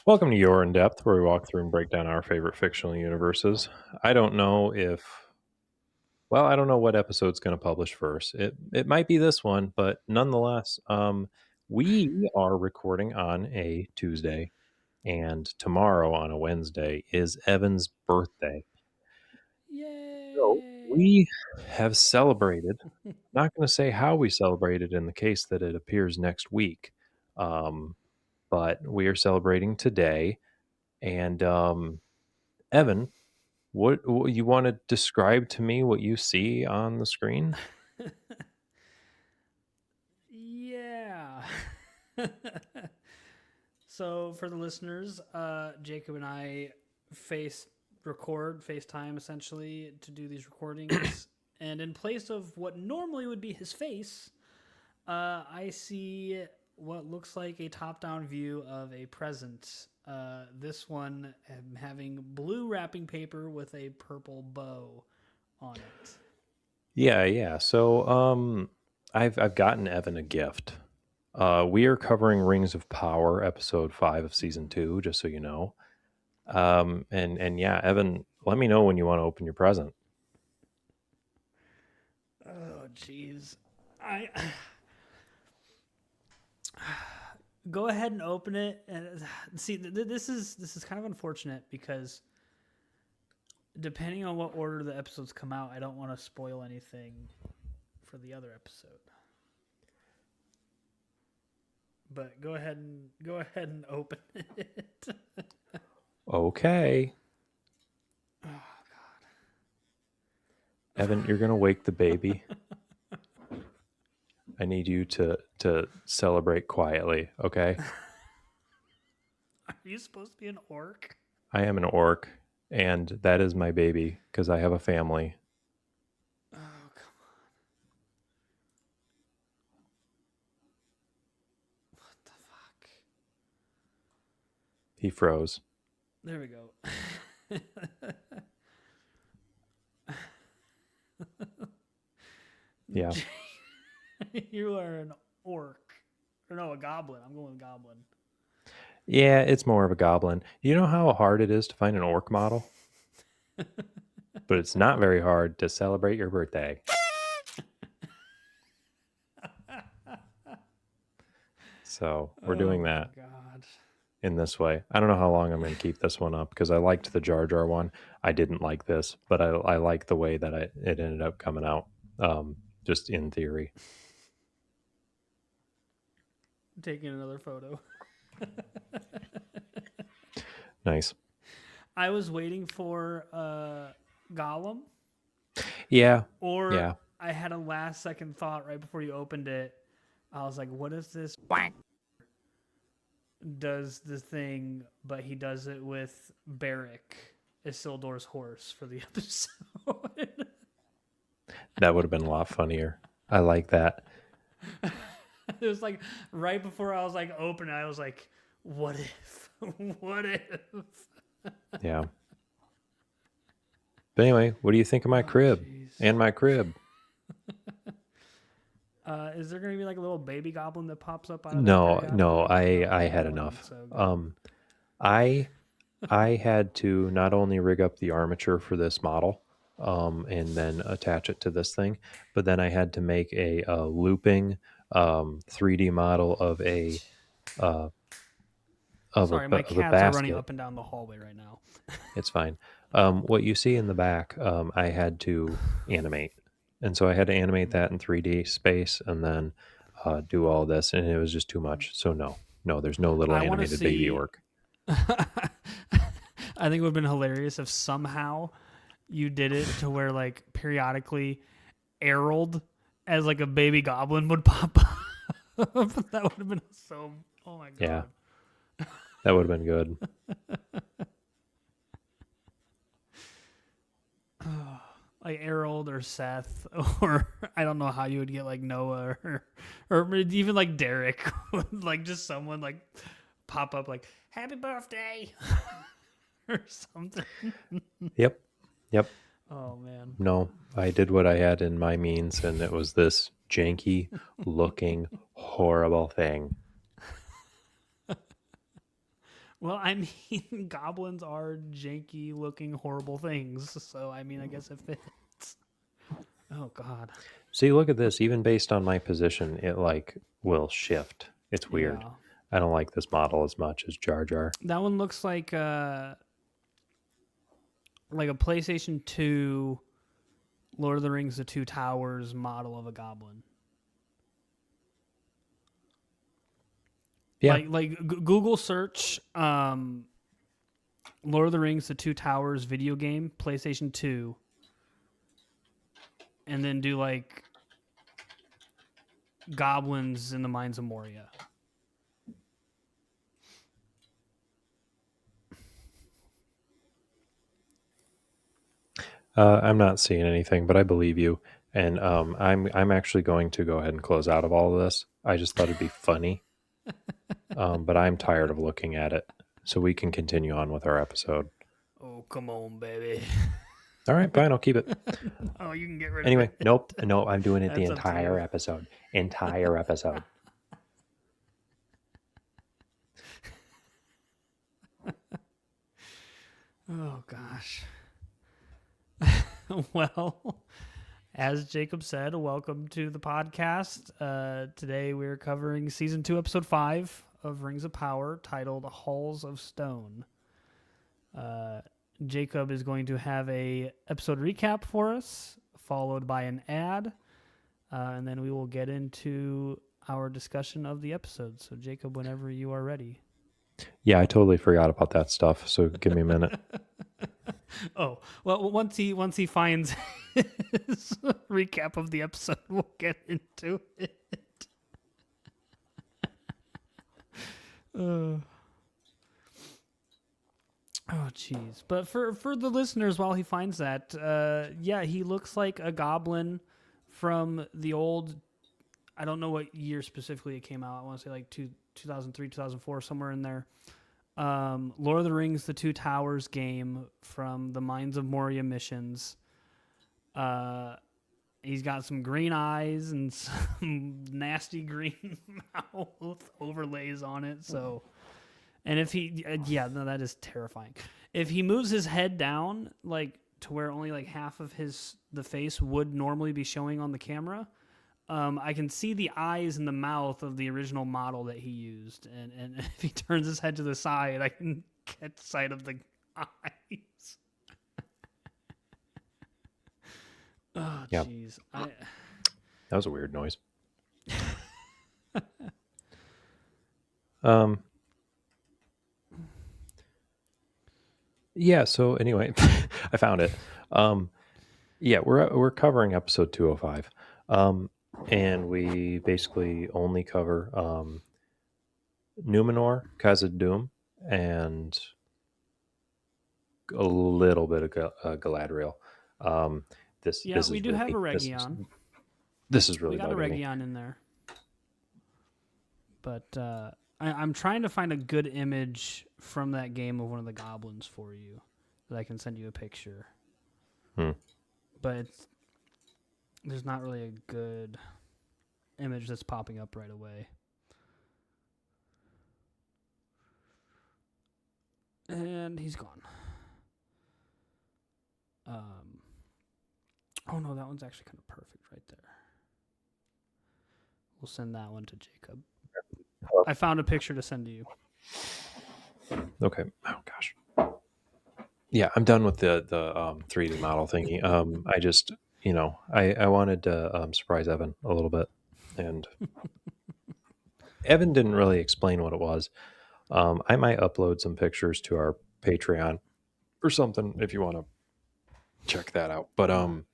Welcome to Your In Depth, where we walk through and break down our favorite fictional universes. I don't know if, I don't know what episode's going to publish first. It might be this one, but nonetheless, we are recording on a Tuesday, and tomorrow on a Wednesday is Evan's birthday. So Yay! we have celebrated. Not going to say how we celebrated in the case that it appears next week, um, but we are celebrating today. And Evan, what you want to describe to me what you see on the screen? Yeah. So for the listeners, Jacob and I FaceTime essentially to do these recordings. And in place of what normally would be his face, I see what looks like a top-down view of a present. This one having blue wrapping paper with a purple bow on it. Yeah. So I've gotten Evan a gift. We are covering Rings of Power, episode 5 of season 2, just so you know. And yeah, Evan, let me know when you want to open your present. Oh, jeez. I go ahead and open it and see. This is kind of unfortunate because depending on what order the episodes come out, I don't want to spoil anything for the other episode. But go ahead and open it. Okay. Oh Evan, you're gonna wake the baby. I need you to celebrate quietly, okay? Are you supposed to be an orc? I am an orc, and that is my baby because I have a family. Oh, come on. What the fuck? He froze. There we go. Yeah. You are an orc. Or no, a goblin. I'm going with goblin. Yeah, it's more of a goblin. You know how hard it is to find an orc model? But it's not very hard to celebrate your birthday. So we're Oh doing my that god. in this way. I don't know how long I'm going to keep this one up because I liked the Jar Jar one. I didn't like this, but I like the way that it ended up coming out, just in theory. I'm taking another photo. Nice. I was waiting for Gollum, Yeah. or Yeah. I had a last second thought right before you opened it. I was like, what if this does the thing, but he does it with Barrick, Isildur's horse, for the episode? That would have been a lot funnier. I like that. It was like right before I was like opening, I was like, what if? What if? Yeah. But anyway, what do you think of my Oh, crib jeez. and my crib? Is there going to be like a little baby goblin that pops up out of there No, no, periodically? I Okay, that had wasn't enough. so good. I I had to not only rig up the armature for this model, and then attach it to this thing, but then I had to make a looping 3D model uh, Sorry, my of a cats are running basket. up and down the hallway right now. It's fine. What you see in the back, I had to animate, and so I had to animate that in 3D space, and then do all this, and it was just too much. So no, there's no little I want to animated baby see. orc. I think it would have been hilarious if somehow you did it to where like periodically Harold as like a baby goblin would pop up. That would have been so. Oh my Yeah, god. that would have been good. Like Harold or Seth, or I don't know how you would get like Noah or even like Derek, like just someone like pop up like "Happy Birthday" or something. Yep, yep. Oh man. No, I did what I had in my means, and it was this janky looking horrible thing. Well, I mean, goblins are janky looking, horrible things. So, I mean, I guess it fits. Oh, God. See, look at this. Even based on my position, it like will shift. It's weird. Yeah. I don't like this model as much as Jar Jar. That one looks like a PlayStation 2 Lord of the Rings The Two Towers model of a goblin. Yeah. Google search Lord of the Rings The Two Towers video game, PlayStation 2, and then do like goblins in the Mines of Moria. I'm not seeing anything, but I believe you. And I'm actually going to go ahead and close out of all of this. I just thought it'd be funny, but I'm tired of looking at it, so we can continue on with our episode. Oh, come on, baby. All right, fine, I'll keep it. Oh, you can get rid Anyway, of it. nope, no, I'm doing it the That's up to entire you. episode. Entire episode. Oh, gosh. Well, as Jacob said, welcome to the podcast. Today we're covering season 2, episode 5 of Rings of Power, titled Halls of Stone. Jacob is going to have a episode recap for us, followed by an ad, and then we will get into our discussion of the episode. So, Jacob, whenever you are ready. Yeah, I totally forgot about that stuff. So give me a minute. Oh, well, once he finds his recap of the episode, we'll get into it. Oh, jeez. But for the listeners, while he finds that, yeah, he looks like a goblin from the old. I don't know what year specifically it came out. I want to say like 2003, 2004, somewhere in there. Lord of the Rings: The Two Towers game from the Mines of Moria missions. He's got some green eyes and some nasty green mouth overlays on it. So, and if he, yeah, no, that is terrifying. If he moves his head down, like to where only like half of the face would normally be showing on the camera, I can see the eyes and the mouth of the original model that he used, and if he turns his head to the side, I can catch sight of the eyes. Oh, Yeah, jeez. that was a weird noise. Yeah. So anyway, I found it. Yeah, we're covering episode 205. And we basically only cover Númenor, Khazad-dûm, and a little bit of Galadriel. Yeah, we do have a Region. This is really We got a bugging me. Region in there. But I'm trying to find a good image from that game of one of the goblins for you that I can send you a picture. But there's not really a good image that's popping up right away. And he's gone. Oh no, that one's actually kind of perfect right there. We'll send that one to Jacob. I found a picture to send to you. Okay. Oh gosh. Yeah, I'm done with the 3D model thingy. I just, I wanted to surprise Evan a little bit, and Evan didn't really explain what it was. I might upload some pictures to our Patreon or something if you want to check that out. But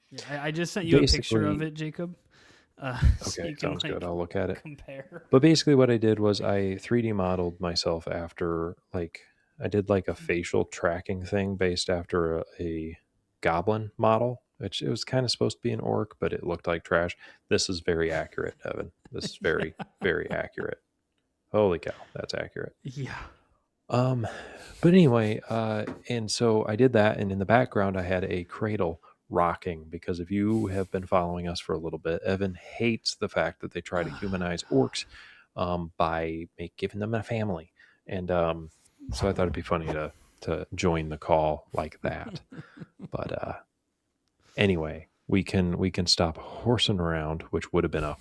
yeah, I just sent you a picture of it, Jacob. So okay, sounds good. I'll look at it. Compare. But basically, what I did was I 3D modeled myself after I did like a facial tracking thing based after a goblin model, which it was kind of supposed to be an orc, but it looked like trash. This is very accurate, Evan. This is very, very accurate. Holy cow, that's accurate. Yeah. But anyway, and so I did that, and in the background I had a cradle rocking because if you have been following us for a little bit, Evan hates the fact that they try to humanize orcs by giving them a family. And So I thought it'd be funny to join the call like that. But anyway, we can stop horsing around, which would have been a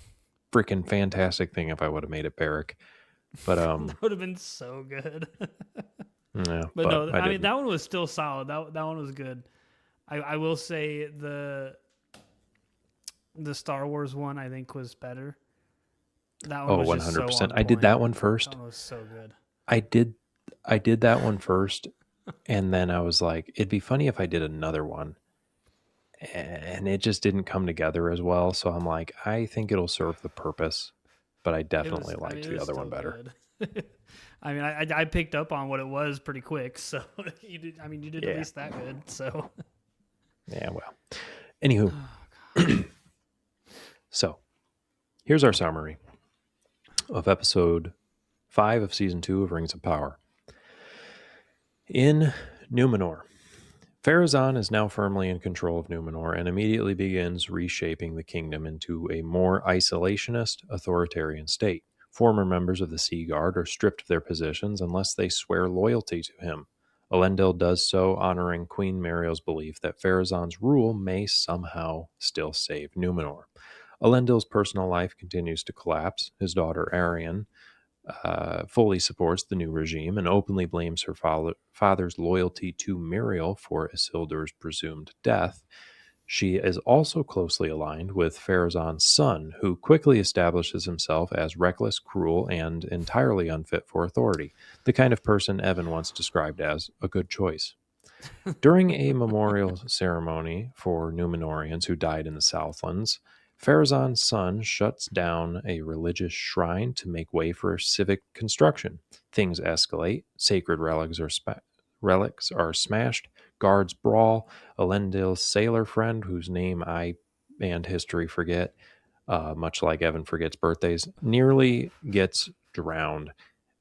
freaking fantastic thing if I would have made it Barrick. But That would have been so good. yeah, But but no, I I mean didn't. that one was still solid. That one was good. I will say the Star Wars one I think was better. That one Oh, was just so 100%. on I did point. that one That first. one was so good. I did I did that one first, and then I was like, it'd be funny if I did another one. And it just didn't come together as well. So I'm like, I think it'll serve the purpose, but I It definitely was. I mean, liked it the was other one still better. good. I mean, I picked up on what it was pretty quick. So you did. I mean, you did at Yeah. least that good. So Yeah, well. Anywho, so here's our summary of episode 5 of season 2 of Rings of Power. In Númenor, Pharazôn is now firmly in control of Númenor and immediately begins reshaping the kingdom into a more isolationist, authoritarian state. Former members of the Sea Guard are stripped of their positions unless they swear loyalty to him. Elendil does so, honoring Queen Muriel's belief that Pharazôn's rule may somehow still save Númenor. Elendil's personal life continues to collapse. His daughter Arianne fully supports the new regime and openly blames her father's loyalty to Muriel for Isildur's presumed death. She is also closely aligned with Pharazôn's son, who quickly establishes himself as reckless, cruel, and entirely unfit for authority, the kind of person Evan once described as a good choice. During a memorial ceremony for Númenorians who died in the Southlands, Pharazôn's son shuts down a religious shrine to make way for civic construction. Things escalate, sacred relics are smashed, guards brawl, Elendil's sailor friend, whose name I and history forget, much like Evan forgets birthdays, nearly gets drowned.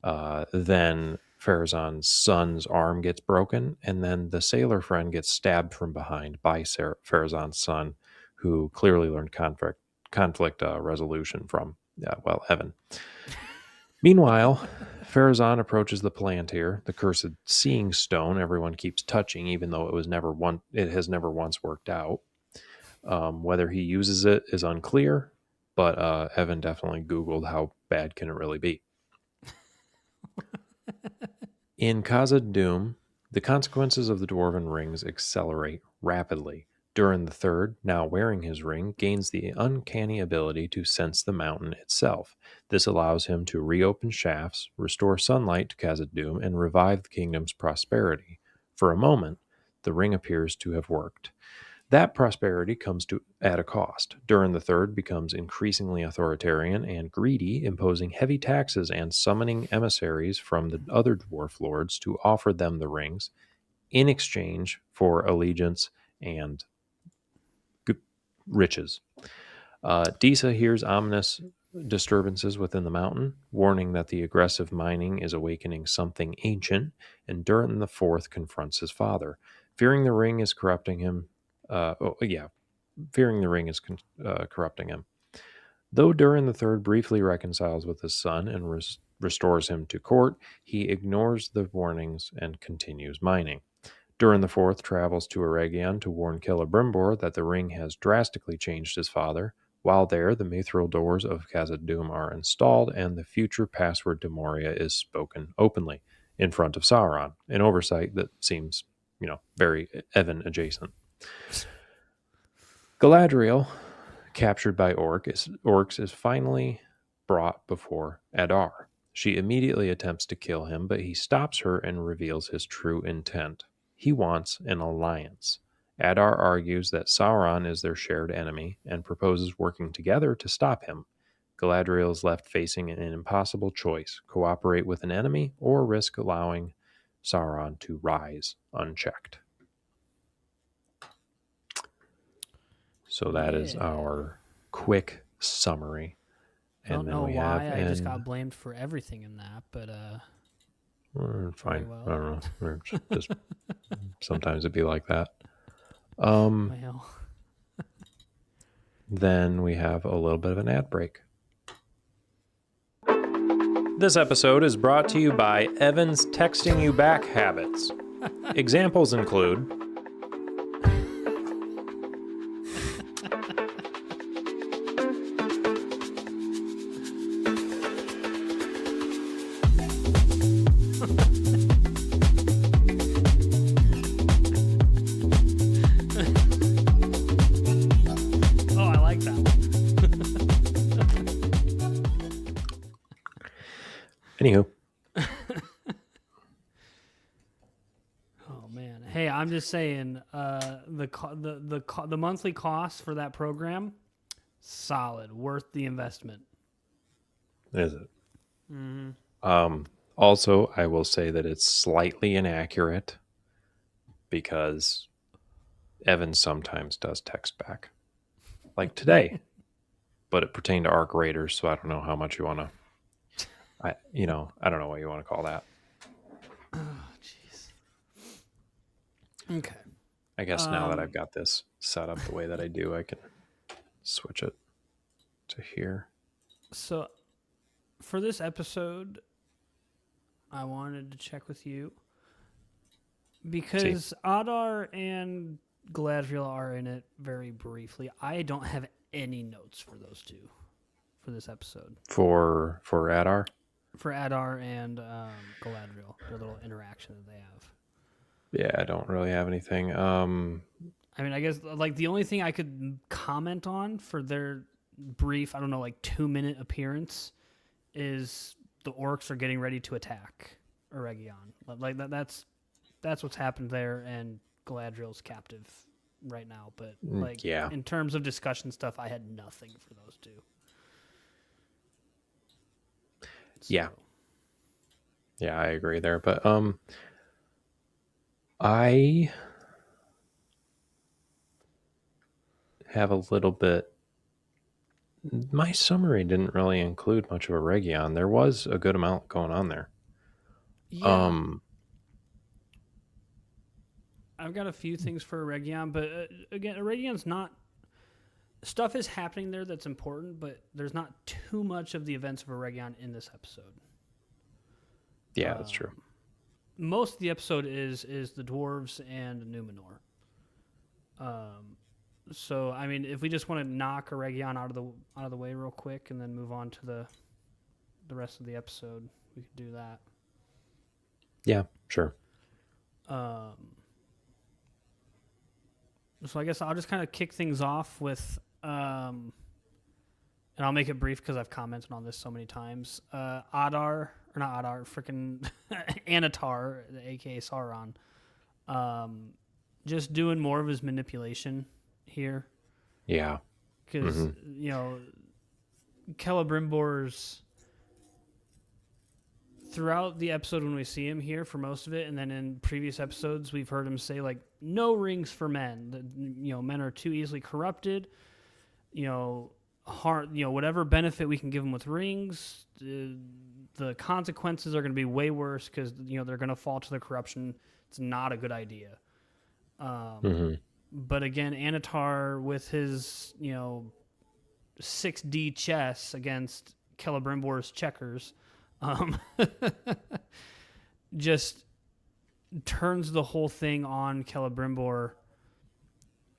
Then Pharazôn's son's arm gets broken, and then the sailor friend gets stabbed from behind by Pharazôn's son, who clearly learned conflict resolution from, Evan. Meanwhile, Pharazôn approaches the Palantir, the cursed seeing stone everyone keeps touching, even though it has never once worked out. Whether he uses it is unclear, but Evan definitely Googled how bad can it really be. In Khazad-dûm, the consequences of the dwarven rings accelerate rapidly. Durin III, now wearing his ring, gains the uncanny ability to sense the mountain itself. This allows him to reopen shafts, restore sunlight to Khazad-dûm, and revive the kingdom's prosperity. For a moment, the ring appears to have worked. That prosperity comes at a cost. Durin III becomes increasingly authoritarian and greedy, imposing heavy taxes and summoning emissaries from the other dwarf lords to offer them the rings in exchange for allegiance and riches. Disa hears ominous disturbances within the mountain, warning that the aggressive mining is awakening something ancient, and Durin IV confronts his father. Fearing the ring is corrupting him, fearing the ring is corrupting him. Though Durin III briefly reconciles with his son and restores him to court, he ignores the warnings and continues mining. Durin IV travels to Eregion to warn Celebrimbor that the ring has drastically changed his father. While there, the mithril doors of Khazad-dûm are installed, and the future password to Moria is spoken openly in front of Sauron, an oversight that seems, very Evan adjacent. Galadriel, captured by orcs, is finally brought before Adar. She immediately attempts to kill him, but he stops her and reveals his true intent. He wants an alliance. Adar argues that Sauron is their shared enemy and proposes working together to stop him. Galadriel is left facing an impossible choice: cooperate with an enemy or risk allowing Sauron to rise unchecked. So that is yeah, our quick summary. I don't And then know we have why I just got blamed for everything in that, but very fine. I well. don't know. Just sometimes it'd be like that. Well, Then we have a little bit of an ad break. This episode is brought to you by Evan's texting you back habits. Examples include Oh, I like that one. Anywho. Oh man, hey, I'm just saying, the monthly cost for that program, solid, worth the investment. Is it? Also, I will say that it's slightly inaccurate because Evan sometimes does text back, like today, but it pertained to Arc Raiders, so I don't know how much you want to. I don't know what you want to call that. Oh, jeez. Okay. I guess now that I've got this set up the way that I do, I can switch it to here. So, for this episode, I wanted to check with you because Adar and Galadriel are in it very briefly. I don't have any notes for those two for this episode. For Adar? For Adar and Galadriel, their little interaction that they have. Yeah, I don't really have anything. I mean, I guess like the only thing I could comment on for their brief, 2-minute appearance is the orcs are getting ready to attack Eregion. Like that's what's happened there, and Galadriel's captive right now. But in terms of discussion stuff, I had nothing for those two. So. Yeah, I agree there. But I have a little bit. My summary didn't really include much of Eregion. There was a good amount going on there. Yeah. I've got a few things for Eregion, but again, Eregion's not. Stuff is happening there that's important, but there's not too much of the events of Eregion in this episode. Yeah, that's true. Most of the episode is the dwarves and Númenor. So I mean, if we just want to knock Eregion out of the way real quick and then move on to the rest of the episode, we could do that. Yeah, sure. So I guess I'll just kind of kick things off with, and I'll make it brief because I've commented on this so many times. Annatar, aka Sauron, just doing more of his manipulation here. Yeah. Because, Celebrimbor's throughout the episode when we see him here for most of it, and then in previous episodes we've heard him say like no rings for men. Men are too easily corrupted. Whatever benefit we can give them with rings, the consequences are going to be way worse because they're going to fall to the corruption. It's not a good idea. But again, Annatar with his 6D chess against Celebrimbor's checkers. Just turns the whole thing on Celebrimbor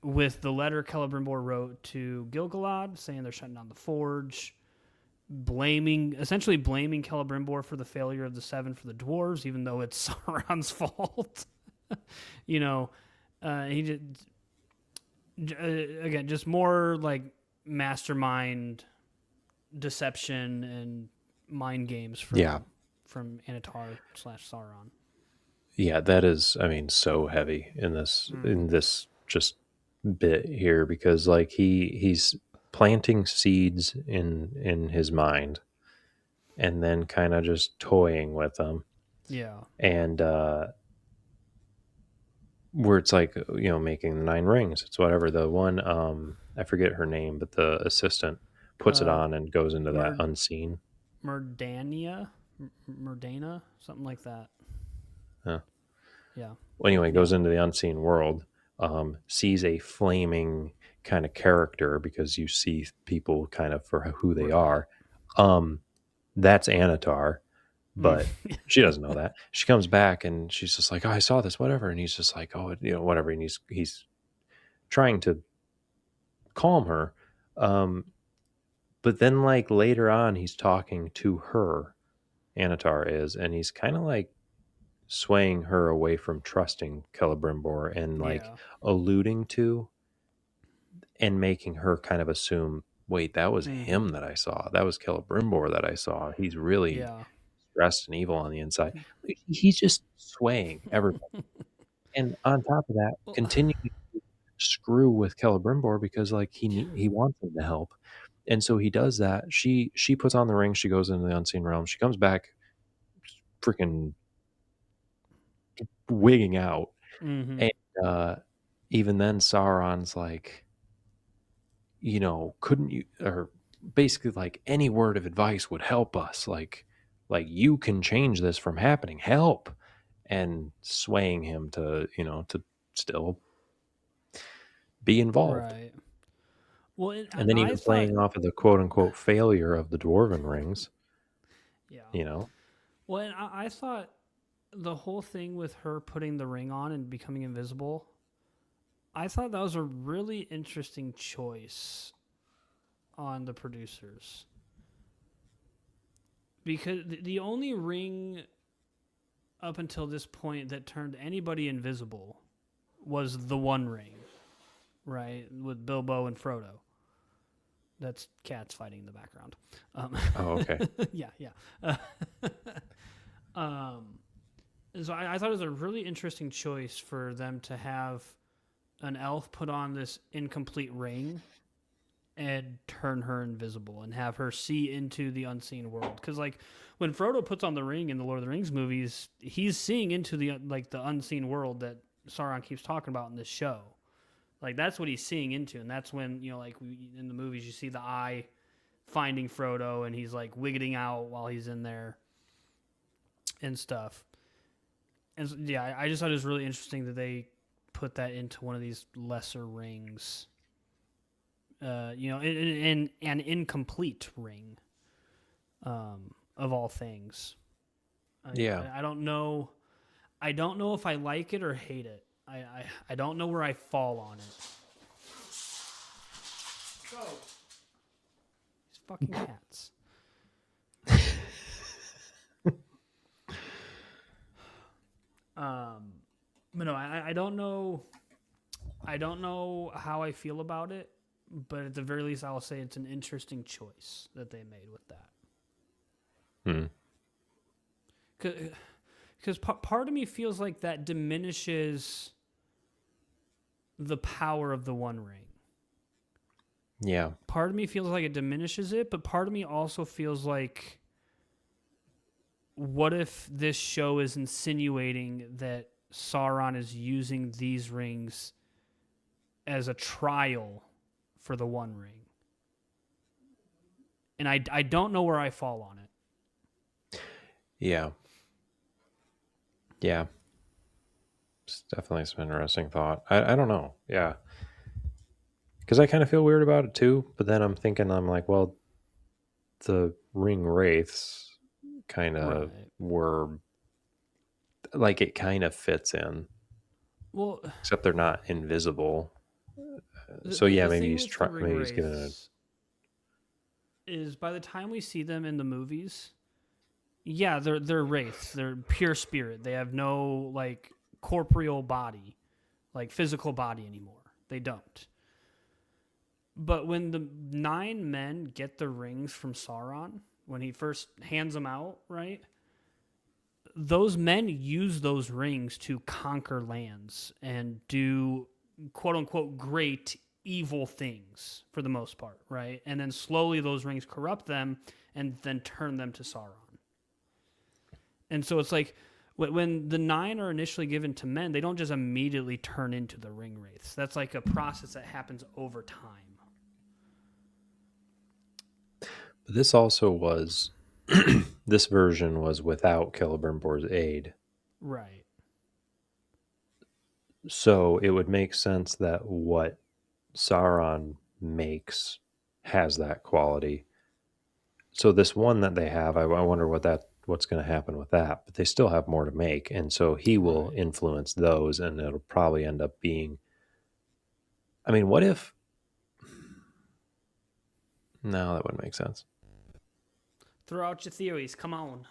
with the letter Celebrimbor wrote to Gil-galad saying they're shutting down the forge, essentially blaming Celebrimbor for the failure of the Seven for the dwarves, even though it's Sauron's fault. He again, just more like mastermind deception and mind games from Annatar / Sauron. Yeah, that is, so heavy in this just bit here because like he's planting seeds in his mind and then kind of just toying with them. Yeah. And where it's like, making the 9 rings. It's whatever. The one, I forget her name, but the assistant puts it on and goes into that unseen. Murdana, something like that. Huh. Yeah. Well, anyway, goes into the unseen world, sees a flaming kind of character because you see people kind of for who they are. That's Annatar. but she doesn't know that. She comes back and she's just like, "Oh, I saw this, whatever," and he's just like, "Oh, whatever," and he's trying to calm her. But then, like, later on, he's talking to her, Annatar is, and he's kind of like swaying her away from trusting Celebrimbor and like Yeah. alluding to and making her kind of assume, wait, that was him that I saw. That was Celebrimbor that I saw. He's really Yeah. stressed and evil on the inside. Like, he's just swaying everybody. And on top of that, Well, continuing to screw with Celebrimbor because like he wants him to help. And so he does that. She puts on the ring, she goes into the unseen realm. She comes back freaking wigging out. mm-hmm. And even then Sauron's like, couldn't you, or basically like any word of advice would help us. Like you can change this from happening. Help. And swaying him to still be involved. Right. Well, And then I even thought, playing off of the quote unquote failure of the dwarven rings, yeah. you know. Well, and I thought the whole thing with her putting the ring on and becoming invisible, I thought that was a really interesting choice on the producers. Because the only ring up until this point that turned anybody invisible was the One Ring, right? With Bilbo and Frodo. That's cats fighting in the background. Oh, okay. Yeah, yeah. So I thought it was a really interesting choice for them to have an elf put on this incomplete ring and turn her invisible and have her see into the unseen world. Because like when Frodo puts on the ring in the Lord of the Rings movies, he's seeing into the unseen world that Sauron keeps talking about in this show. Like that's what he's seeing into, and that's when in the movies you see the eye finding Frodo and he's like wigging out while he's in there and stuff. And yeah, I just thought it was really interesting that they put that into one of these lesser rings. In an incomplete ring, of all things. Yeah. I don't know. I don't know if I like it or hate it. I don't know where I fall on it. Go. These fucking cats. But no, I don't know. I don't know how I feel about it, but at the very least, I will say it's an interesting choice that they made with that. Because part of me feels like that diminishes the power of the One Ring. Yeah. Part of me feels like it diminishes it, but part of me also feels like, what if this show is insinuating that Sauron is using these rings as a trial for the One Ring? And I don't know where I fall on it. Yeah. Yeah. It's definitely some interesting thought. I don't know. Yeah. Because I kind of feel weird about it too. But then I'm like, well, the ring wraiths kind of Right. were like, it kind of fits in. Well, Except they're not invisible. So yeah, the maybe thing he's with the ring maybe he's giving it. wraiths is by the time we see them in the movies, yeah, they're wraiths. They're pure spirit. They have no like corporeal body, like physical body anymore. They don't. But when the 9 men get the rings from Sauron, when he first hands them out, right? Those men use those rings to conquer lands and do quote unquote great evil things for the most part, right? And then slowly those rings corrupt them and then turn them to Sauron. And so it's like when the 9 are initially given to men, they don't just immediately turn into the ring wraiths. That's like a process that happens over time. But this also was this version was without Celebrimbor's aid. Right. So it would make sense that what Sauron makes has that quality. So this one that they have, I wonder what what's going to happen with that, but they still have more to make. And so he will influence those, and it'll probably end up being, I mean, what if, no, that wouldn't make sense. Throw out your theories. Come on.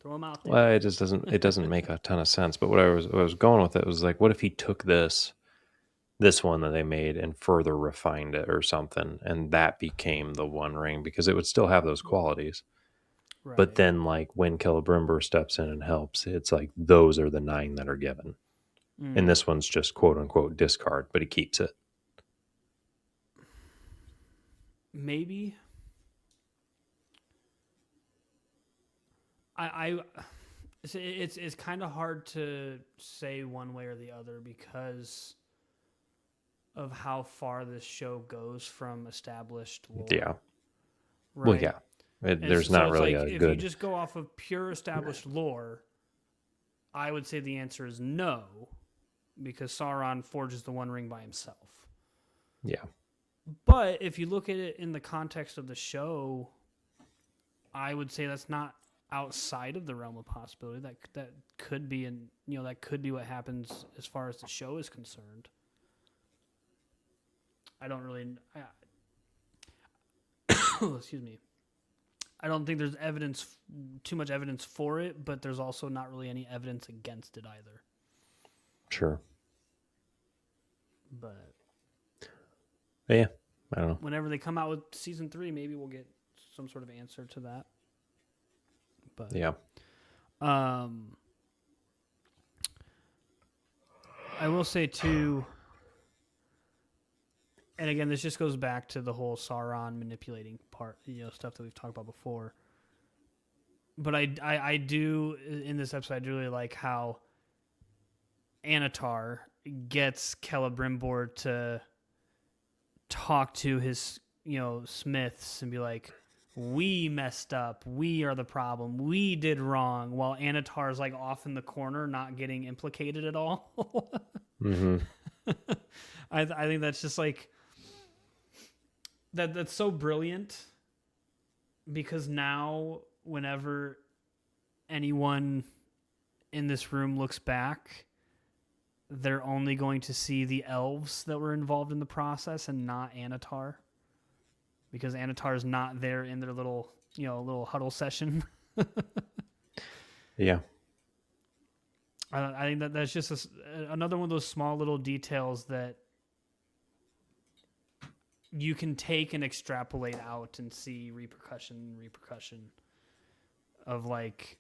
Throw them out there. Well, it just doesn't make a ton of sense. But what I was going with it was like, what if he took this one that they made and further refined it or something, and that became the One Ring, because it would still have those qualities. Right. But then, like, when Celebrimbor steps in and helps, it's like those are the 9 that are given. And this one's just quote unquote discard, but he keeps it. Maybe. It's kind of hard to say one way or the other because of how far this show goes from established lore. Yeah. Right? Well, yeah. There's not really like, a if good. you just go off of pure established lore, I would say the answer is no, because Sauron forges the One Ring by himself. Yeah. But if you look at it in the context of the show, I would say that's not outside of the realm of possibility. That could be, that could be what happens as far as the show is concerned. I don't really. Excuse me. I don't think there's too much evidence for it, but there's also not really any evidence against it either. Sure. But yeah, I don't know. Whenever they come out with season 3, maybe we'll get some sort of answer to that. But yeah. I will say too, and again, this just goes back to the whole Sauron manipulating part, stuff that we've talked about before. But I do, in this episode, I do really like how Annatar gets Celebrimbor to talk to his, smiths and be like, we messed up. We are the problem. We did wrong. While Annatar's like off in the corner, not getting implicated at all. Mm-hmm. I think that's just like, that's so brilliant, because now whenever anyone in this room looks back, they're only going to see the elves that were involved in the process and not Annatar, because Annatar is not there in their little huddle session. Yeah. I think that's just another one of those small little details that you can take and extrapolate out and see repercussion of like,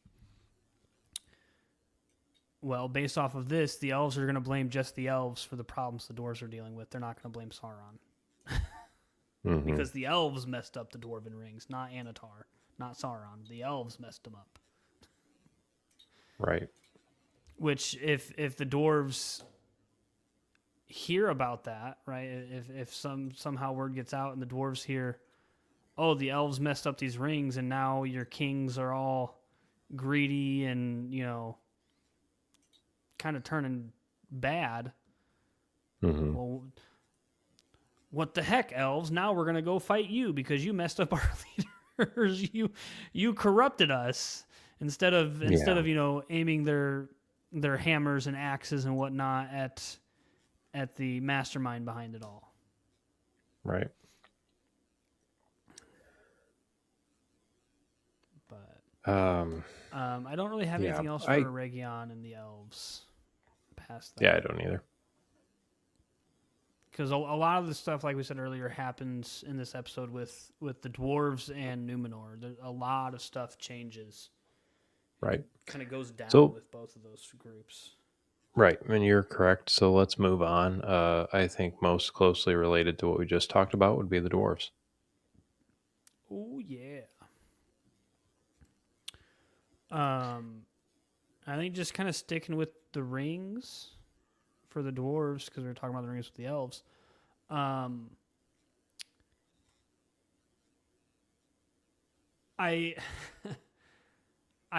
well, based off of this, the elves are going to blame just the elves for the problems the dwarves are dealing with. They're not going to blame Sauron. Mm-hmm. Because the elves messed up the dwarven rings, not Annatar, not Sauron. The elves messed them up. Right. Which, if the dwarves hear about that, right? If somehow word gets out and the dwarves hear, oh, the elves messed up these rings and now your kings are all greedy and, kind of turning bad. Mm-hmm. Well, what the heck, elves? Now we're going to go fight you because you messed up our leaders. You corrupted us instead of aiming their hammers and axes and whatnot at the mastermind behind it all. Right. But I don't really have anything else for Region and the elves past that. Yeah, I don't either. Because a lot of the stuff, like we said earlier, happens in this episode with the dwarves and Númenor. A lot of stuff changes. Right. Kind of goes down with both of those groups. Right, and you're correct. So let's move on. I think most closely related to what we just talked about would be the dwarves. Oh, yeah. I think just kind of sticking with the rings for the dwarves, because we were talking about the rings with the elves. I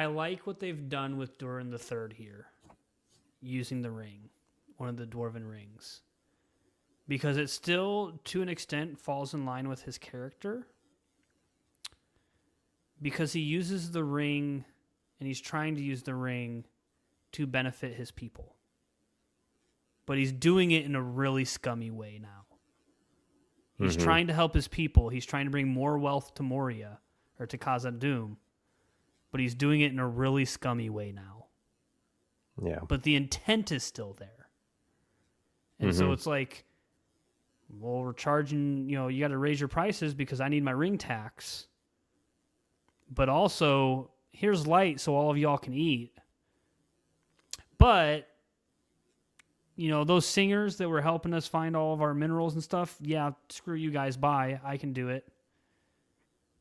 like what they've done with Durin III here, using the ring, one of the dwarven rings, because it still, to an extent, falls in line with his character, because he uses the ring and he's trying to use the ring to benefit his people. But he's doing it in a really scummy way now. He's trying to help his people. He's trying to bring more wealth to Moria, or to Khazad-dûm, but he's doing it in a really scummy way now. Yeah. But the intent is still there. And so it's like, well, we're charging, you got to raise your prices because I need my ring tax. But also, here's light so all of y'all can eat. But, those singers that were helping us find all of our minerals and stuff, yeah, screw you guys, bye. I can do it.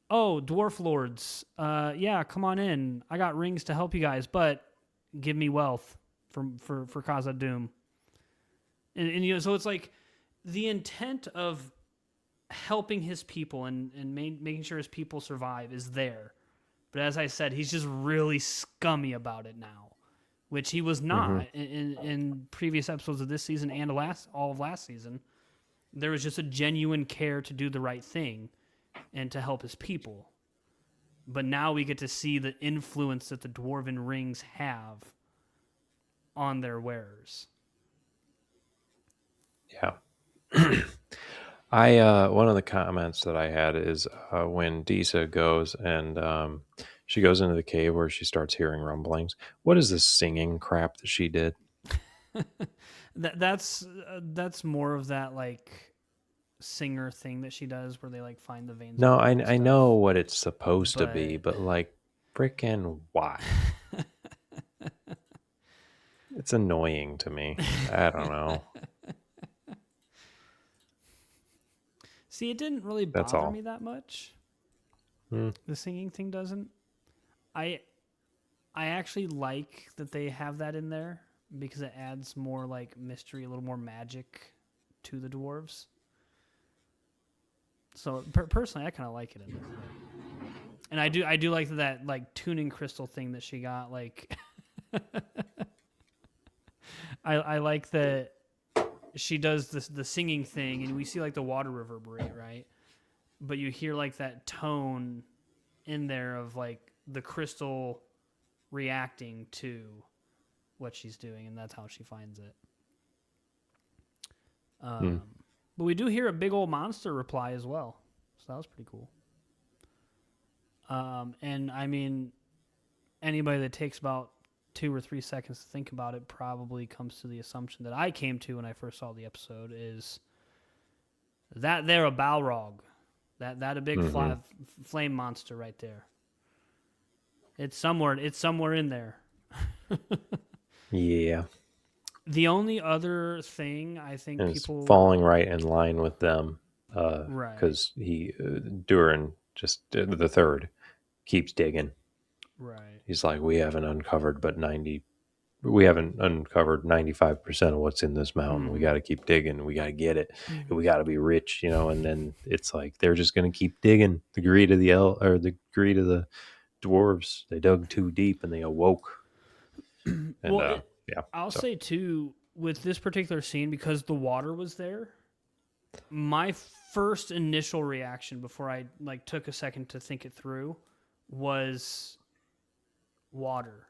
Oh, dwarf lords, yeah, come on in. I got rings to help you guys, but give me wealth for Khazad-dûm. And so it's like the intent of helping his people and making sure his people survive is there. But as I said, he's just really scummy about it now, which he was not in previous episodes of this season and all of last season. There was just a genuine care to do the right thing and to help his people. But now we get to see the influence that the dwarven rings have on their wearers. Yeah. One of the comments that I had is when Disa goes and she goes into the cave where she starts hearing rumblings. What is this singing crap that she did? That's more of that like singer thing that she does where they like find the veins. No, I know what it's supposed to be, but like frickin' why? It's annoying to me. I don't know. See, it didn't really That's bother all. me that much. The singing thing doesn't. I actually like that they have that in there because it adds more like mystery, a little more magic to the dwarves. So personally, I kind of like it in there. And I do like that like tuning crystal thing that she got. Like, I like that she does the singing thing, and we see like the water reverberate, right? But you hear like that tone in there of like the crystal reacting to what she's doing, and that's how she finds it. But we do hear a big old monster reply as well, so that was pretty cool. And I mean, anybody that takes about 2 or 3 seconds to think about it probably comes to the assumption that I came to when I first saw the episode is that they're a Balrog, that a big flame monster right there. It's somewhere in there. Yeah. The only other thing I think And people it's falling right in line with them, right, because Durin the third keeps digging. right. He's like, we haven't uncovered 95% of what's in this mountain. We got to keep digging. We got to get it. We got to be rich, And then it's like they're just going to keep digging. The greed of the greed of the dwarves. They dug too deep and they awoke. And Well, yeah, I'll say too, with this particular scene, because the water was there, my first initial reaction before I like took a second to think it through was water.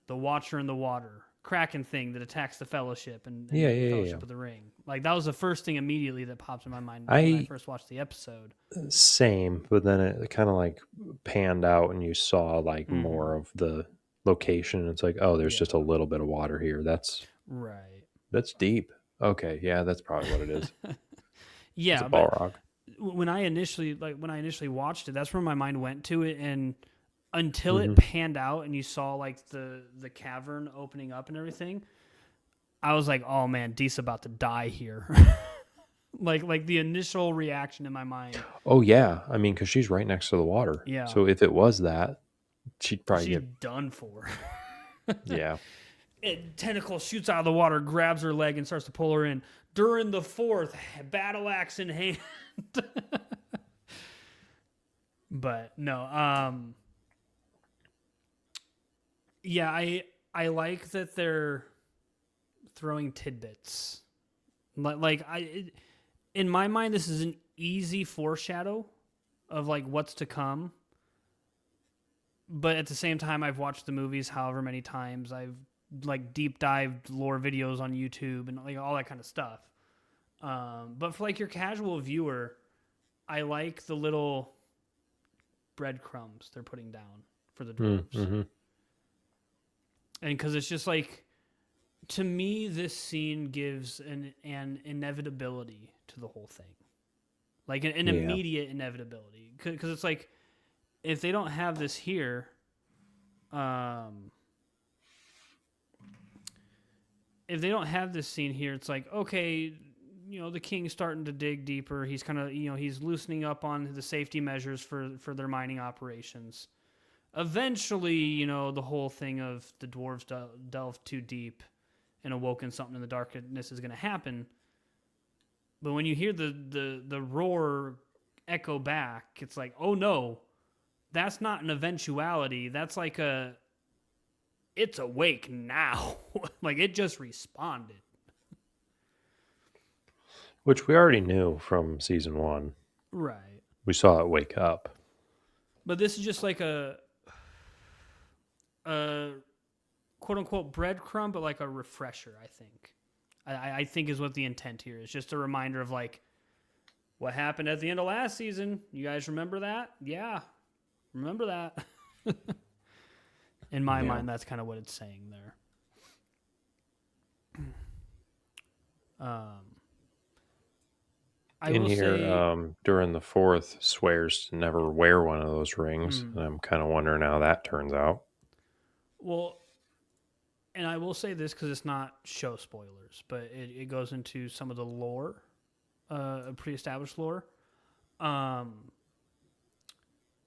The Watcher in the water. Kraken thing that attacks the Fellowship and Fellowship of the Ring. Like that was the first thing immediately that popped in my mind when I first watched the episode. Same, but then it kind of like panned out and you saw like more of the location. It's like, oh, there's just a little bit of water here. That's deep. Okay, yeah, that's probably what it is. Yeah, it's a Balrog. When I initially watched it, that's where my mind went to it, and until it panned out and you saw like the cavern opening up and everything, I was like, oh man, Disa about to die here. like the initial reaction in my mind. Oh yeah, I mean, because she's right next to the water. Yeah. So if it was that, she'd probably get done for. Yeah. Tentacle shoots out of the water, grabs her leg, and starts to pull her in. Durin IV, battle axe in hand. But no, yeah, I like that they're throwing tidbits. In my mind, this is an easy foreshadow of like what's to come. but at the same time, I've watched the movies however many times. I've like deep dived lore videos on YouTube and like all that kind of stuff. But for like your casual viewer, I like the little breadcrumbs they're putting down for the dwarves. Mm-hmm. And because it's just like, to me, this scene gives an inevitability to the whole thing. Like an immediate inevitability. Because it's like, if they don't have this here, if they don't have this scene here, it's like, okay, the king's starting to dig deeper. He's kind of, he's loosening up on the safety measures for their mining operations. Eventually, the whole thing of the dwarves delved too deep and awoken something in the darkness is going to happen. But when you hear the roar echo back, it's like, oh no, that's not an eventuality. That's like it's awake now. Like it just responded. Which we already knew from season 1. Right. We saw it wake up. But this is just like a quote unquote breadcrumb, but like a refresher, I think. I think is what the intent here is. Just a reminder of like what happened at the end of last season. You guys remember that? Yeah. Remember that. In my mind, that's kind of what it's saying there. Durin IV swears to never wear one of those rings. And I'm kind of wondering how that turns out. Well, and I will say this because it's not show spoilers, but it goes into some of the lore, pre-established lore.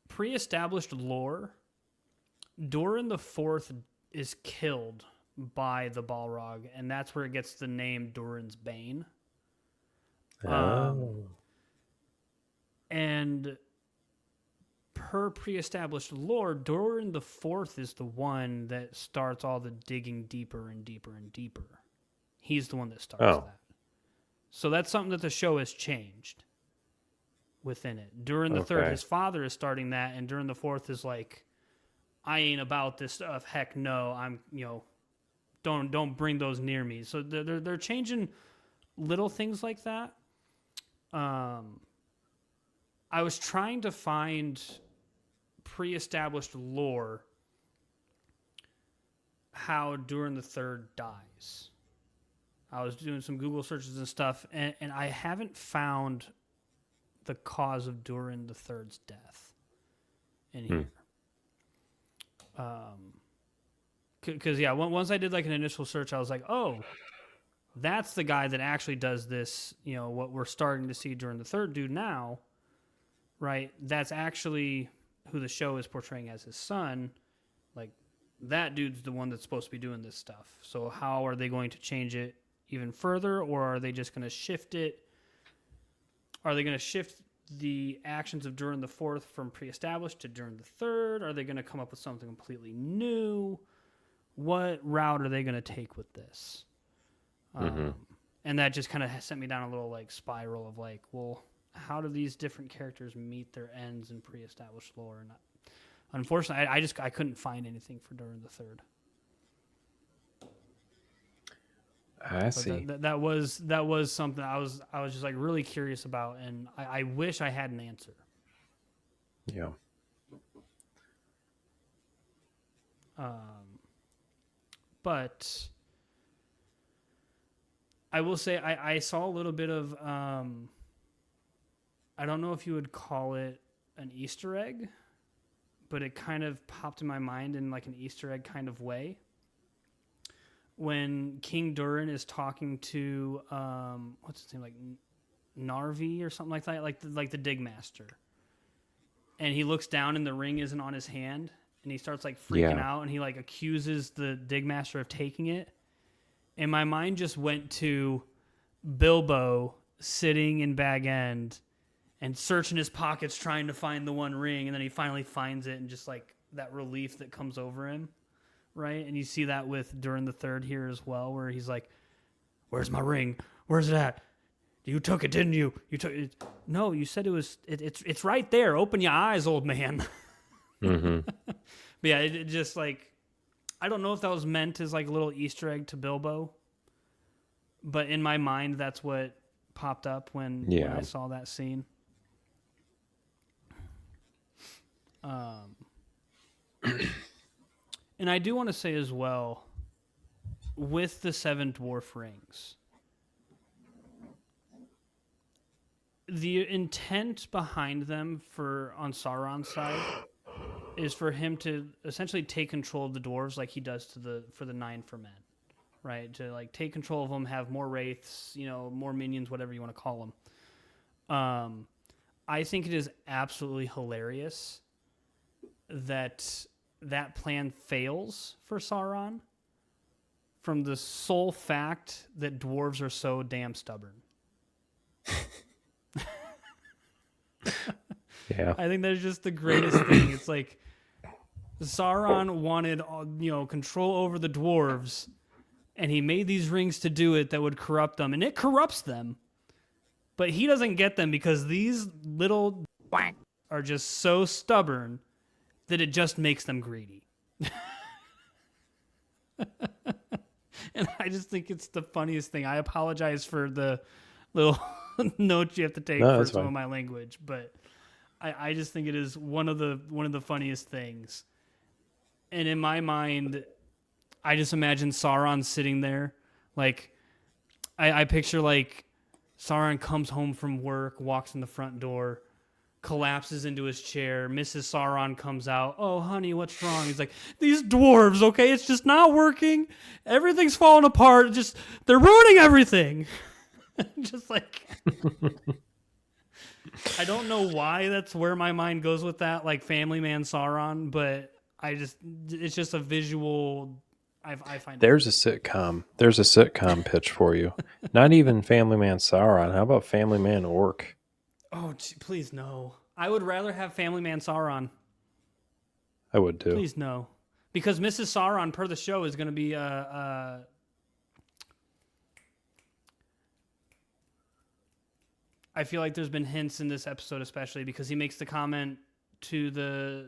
Pre-established lore, Durin IV is killed by the Balrog, and that's where it gets the name Durin's Bane. And per pre-established lore, Durin IV is the one that starts all the digging deeper and deeper and deeper. He's the one that starts that. So that's something that the show has changed within it. Durin III, his father, is starting that, and Durin IV is like, I ain't about this stuff. Heck no. I'm, don't bring those near me. So they're changing little things like that. I was trying to find pre-established lore how Durin III dies. I was doing some Google searches and stuff, and I haven't found the cause of Durin III's death in here. Because once I did like an initial search, I was like, oh, that's the guy that actually does this, what we're starting to see Durin III do now, right? That's actually who the show is portraying as his son. Like, that dude's the one that's supposed to be doing this stuff. So how are they going to change it even further, or are they just going to shift it? Are they going to shift the actions of Durin IV from pre-established to Durin III? Are they going to come up with something completely new? What route are they going to take with this? And that just kind of sent me down a little like spiral of like, well, how do these different characters meet their ends in pre-established lore? And unfortunately, I couldn't find anything for Durin III. I see. That was something I was just like really curious about, and I wish I had an answer. Yeah. But I will say I saw a little bit of I don't know if you would call it an Easter egg, but it kind of popped in my mind in like an Easter egg kind of way. When King Durin is talking to what's his name, like Narvi or something like that, like the dig master, and he looks down and the ring isn't on his hand, and he starts like freaking out, and he like accuses the dig master of taking it, and my mind just went to Bilbo sitting in Bag End and searching his pockets trying to find the one ring, and then he finally finds it, and just like that relief that comes over him. Right, and you see that with Durin III here as well, where he's like, "Where's my ring? Where's it at? You took it, didn't you? You took it. No, you said it was. It's right there. Open your eyes, old man." But yeah, it just like, I don't know if that was meant as like a little Easter egg to Bilbo, but in my mind, that's what popped up when I saw that scene. And I do want to say as well, with the 7 dwarf rings, the intent behind them on Sauron's side is for him to essentially take control of the dwarves like he does for the 9 for men, right? To like take control of them, have more wraiths, more minions, whatever you want to call them. I think it is absolutely hilarious that plan fails for Sauron from the sole fact that dwarves are so damn stubborn. Yeah. I think that's just the greatest thing. It's like Sauron wanted, control over the dwarves, and he made these rings to do it that would corrupt them, and it corrupts them. But he doesn't get them because these little are just so stubborn that it just makes them greedy. And I just think it's the funniest thing. I apologize for the little notes you have to take for some of my language, but I just think it is one of the funniest things. And in my mind, I just imagine Sauron sitting there. Like, I picture like Sauron comes home from work, walks in the front door, collapses into his chair. Mrs. Sauron comes out. Oh, honey, what's wrong? He's like, these dwarves, okay? It's just not working. Everything's falling apart. They're ruining everything. Just like, I don't know why that's where my mind goes with that, like Family Man Sauron, but it's just a visual. I find there's a sitcom pitch for you. Not even Family Man Sauron. How about Family Man Orc? Oh, please no. I would rather have Family Man Sauron. I would too. Please no. Because Mrs. Sauron, per the show, is going to be I feel like there's been hints in this episode, especially because he makes the comment to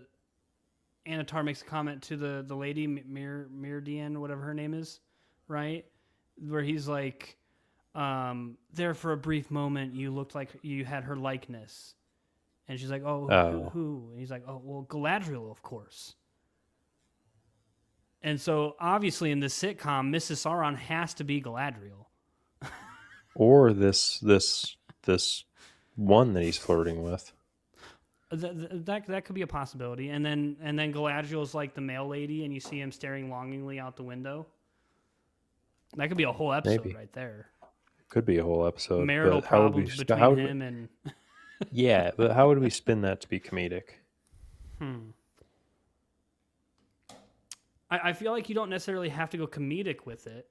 Annatar makes a comment to the lady, Myrdian, whatever her name is, right? Where he's like, there for a brief moment, you looked like you had her likeness. And she's like, oh. Who? And he's like, oh, well, Galadriel, of course. And so, obviously, in this sitcom, Mrs. Sauron has to be Galadriel. Or this one that he's flirting with. That could be a possibility. And then Galadriel's like the male lady, and you see him staring longingly out the window. That could be a whole episode right there. Could be a whole episode. Marital problems between him and... Yeah, but how would we spin that to be comedic? I feel like you don't necessarily have to go comedic with it.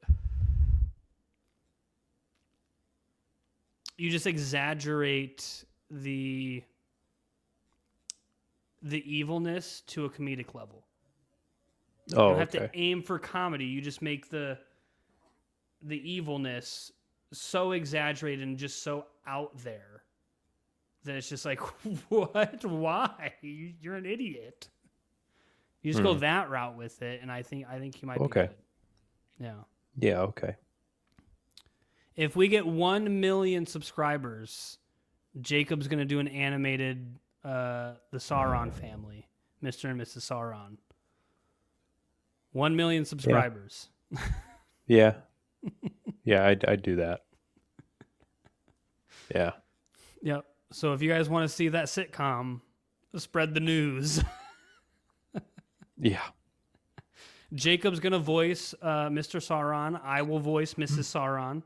You just exaggerate the evilness to a comedic level. You don't have to aim for comedy. You just make the evilness so exaggerated and just so out there that it's just like, what? Why? You're an idiot. You just go that route with it, and I think you might be good. Yeah. Yeah, okay. If we get 1 million subscribers, Jacob's going to do an animated the Sauron family, Mr. and Mrs. Sauron. 1 million subscribers. Yeah. Yeah, I'd do that. Yeah. Yep. So if you guys want to see that sitcom, spread the news. Yeah. Jacob's going to voice Mr. Sauron. I will voice Mrs. Sauron.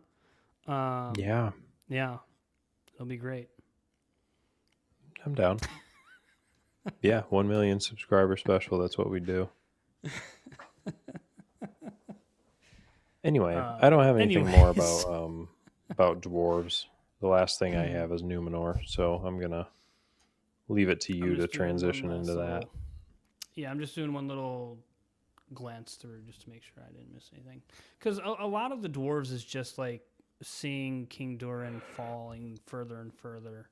Yeah. Yeah. It'll be great. I'm down. Yeah, 1 million subscriber special. That's what we do. Anyway, I don't have anything more about dwarves. The last thing I have is Númenor, so I'm gonna leave it to you to transition into that. Yeah, I'm just doing one little glance through just to make sure I didn't miss anything. Because a lot of the dwarves is just like seeing King Durin falling further and further.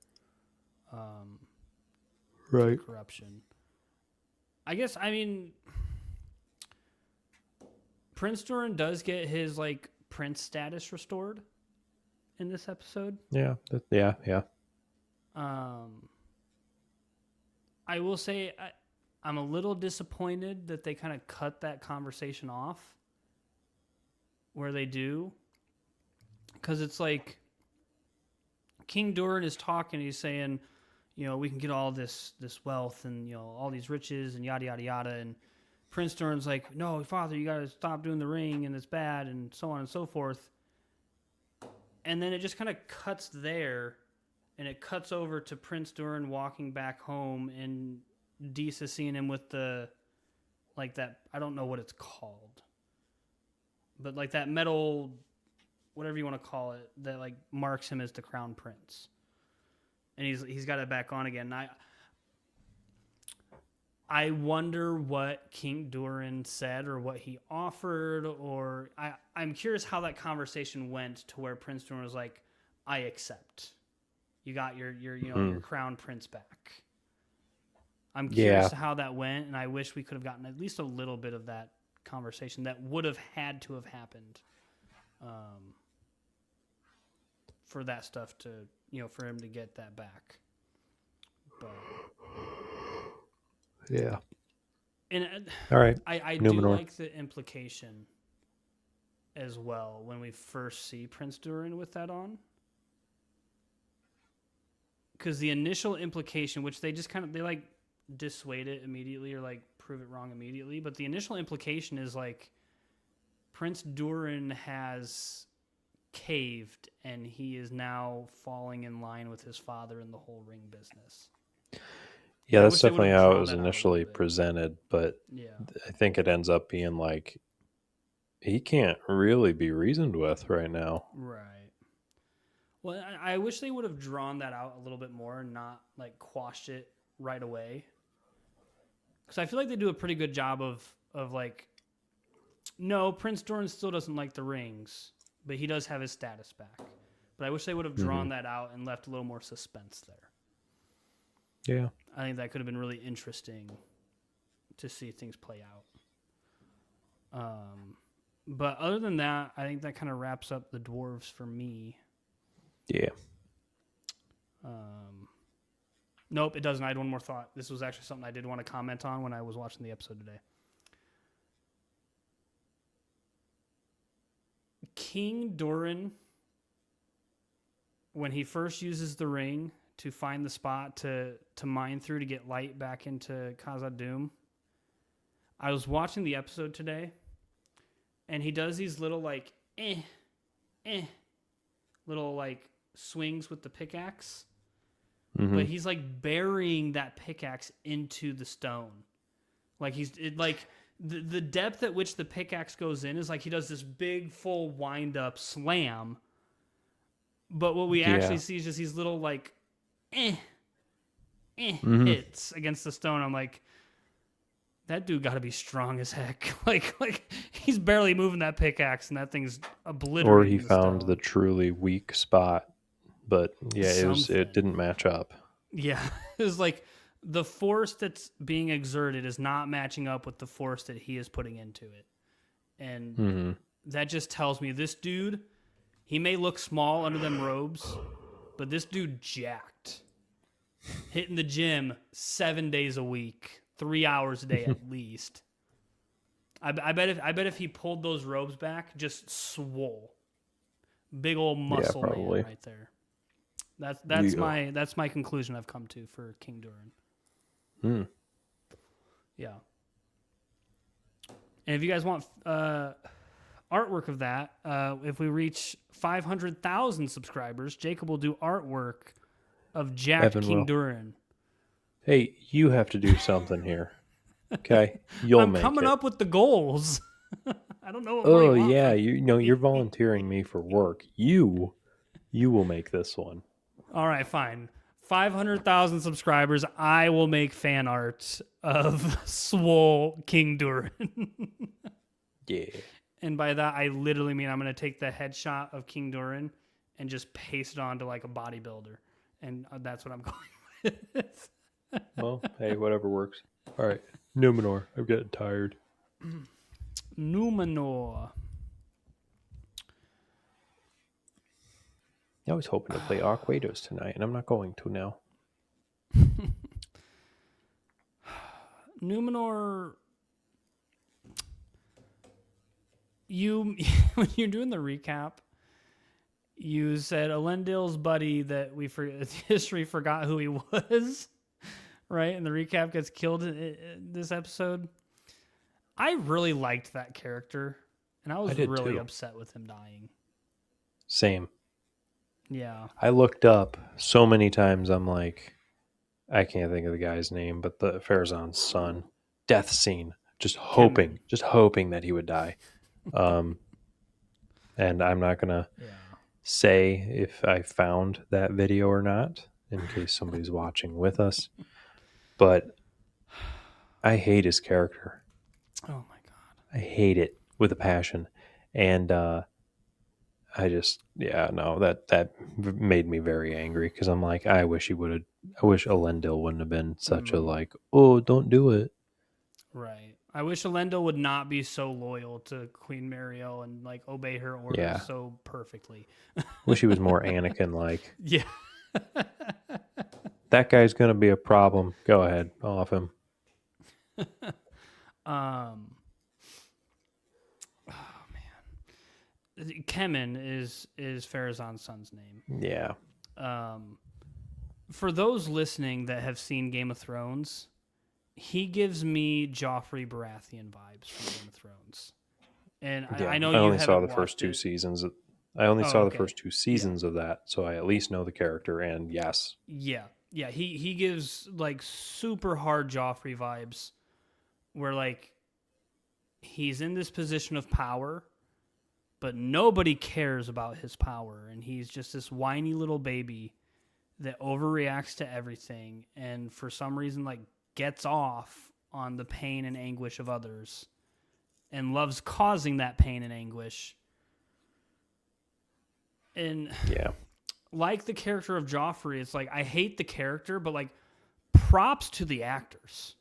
Right. Corruption. I guess, I mean, Prince Durin does get his, like, prince status restored in this episode. Yeah. I will say I'm a little disappointed that they kind of cut that conversation off where they do. Because it's like King Durin is talking. He's saying, you know, we can get all this wealth and, you know, all these riches and yada, yada, yada. And Prince Durin's like, no, father, you got to stop doing the ring and it's bad and so on and so forth. And then it just kind of cuts there. And it cuts over to Prince Durin walking back home and Disa seeing him with the, like that, I don't know what it's called. But like that metal, whatever you want to call it, that like marks him as the crown prince. And he's got it back on again. And I wonder what King Durin said or what he offered, or I'm curious how that conversation went to where Prince Durin was like, I accept. You got your your crown prince back. I'm curious to how that went, and I wish we could have gotten at least a little bit of that conversation that would have had to have happened for that stuff to, you know, for him to get that back. But yeah. And all right, I do like the implication as well when we first see Prince Durin with that on. Because the initial implication, which they just kind of, they like dissuade it immediately or like prove it wrong immediately. But the initial implication is like Prince Durin has caved and he is now falling in line with his father in the whole ring business. Yeah, that's definitely how it was initially presented. But yeah, I think it ends up being like he can't really be reasoned with right now. Right. Well, I wish they would have drawn that out a little bit more and not like quashed it right away. Because I feel like they do a pretty good job of like, no, Prince Durin still doesn't like the rings, but he does have his status back. But I wish they would have drawn that out and left a little more suspense there. Yeah. I think that could have been really interesting to see things play out. But other than that, I think that kind of wraps up the dwarves for me. Yeah. Nope, it doesn't. I had one more thought. This was actually something I did want to comment on when I was watching the episode today. King Durin, when he first uses the ring to find the spot to mine through to get light back into Khazad-dûm, I was watching the episode today, and he does these little like little like swings with the pickaxe, but he's like burying that pickaxe into the stone. Like the depth at which the pickaxe goes in is like he does this big full wind up slam, but what we actually see is just these little like hits against the stone. I'm like, that dude got to be strong as heck. like he's barely moving that pickaxe and that thing's obliterating. Or he found the truly weak spot, but yeah, it didn't match up. Yeah, it was like the force that's being exerted is not matching up with the force that he is putting into it, and that just tells me this dude, he may look small under them robes, but this dude jacked, hitting the gym 7 days a week. 3 hours a day at least. I bet if he pulled those robes back, just swole, big old muscle man right there. That's my conclusion I've come to for King Durin. Yeah. And if you guys want artwork of that, if we reach 500,000 subscribers, Jacob will do artwork of Jack King Durin. Hey, you have to do something here. Okay? You'll make it. I'm coming up with the goals. I don't know what Oh, yeah. You're volunteering me for work. You will make this one. All right, fine. 500,000 subscribers, I will make fan art of swole King Durin. Yeah. And by that, I literally mean I'm going to take the headshot of King Durin and just paste it onto like a bodybuilder. And that's what I'm going with. Well, hey, whatever works. All right, Numenor. I'm getting tired. Númenor. I was hoping to play Arquados tonight, and I'm not going to now. Númenor. You when you're doing the recap, you said Elendil's buddy that history forgot who he was, right? And the recap gets killed in this episode. I really liked that character, and I was really upset with him dying. Same. Yeah. I looked up so many times. I'm like, I can't think of the guy's name, but the Farazan's son. Death scene. Just hoping that he would die. And I'm not gonna say if I found that video or not, in case somebody's watching with us. But I hate his character. Oh my god. I hate it with a passion. And I just, that made me very angry because I'm like, I wish Elendil wouldn't have been such a like, oh, don't do it. Right. I wish Elendil would not be so loyal to Queen Mariel and like obey her orders so perfectly. Wish he was more Anakin like. Yeah. That guy's gonna be a problem. Go ahead, off him. Oh man. Kemen is Farazan's son's name. Yeah. For those listening that have seen Game of Thrones, he gives me Joffrey Baratheon vibes from Game of Thrones. And I know I only saw the first two seasons. I only saw the first two seasons of that, so I at least know the character. And yes, yeah, he gives like super hard Joffrey vibes, where like he's in this position of power, but nobody cares about his power, and he's just this whiny little baby that overreacts to everything, and for some reason like gets off on the pain and anguish of others and loves causing that pain and anguish. And like the character of Joffrey, it's like I hate the character, but like props to the actors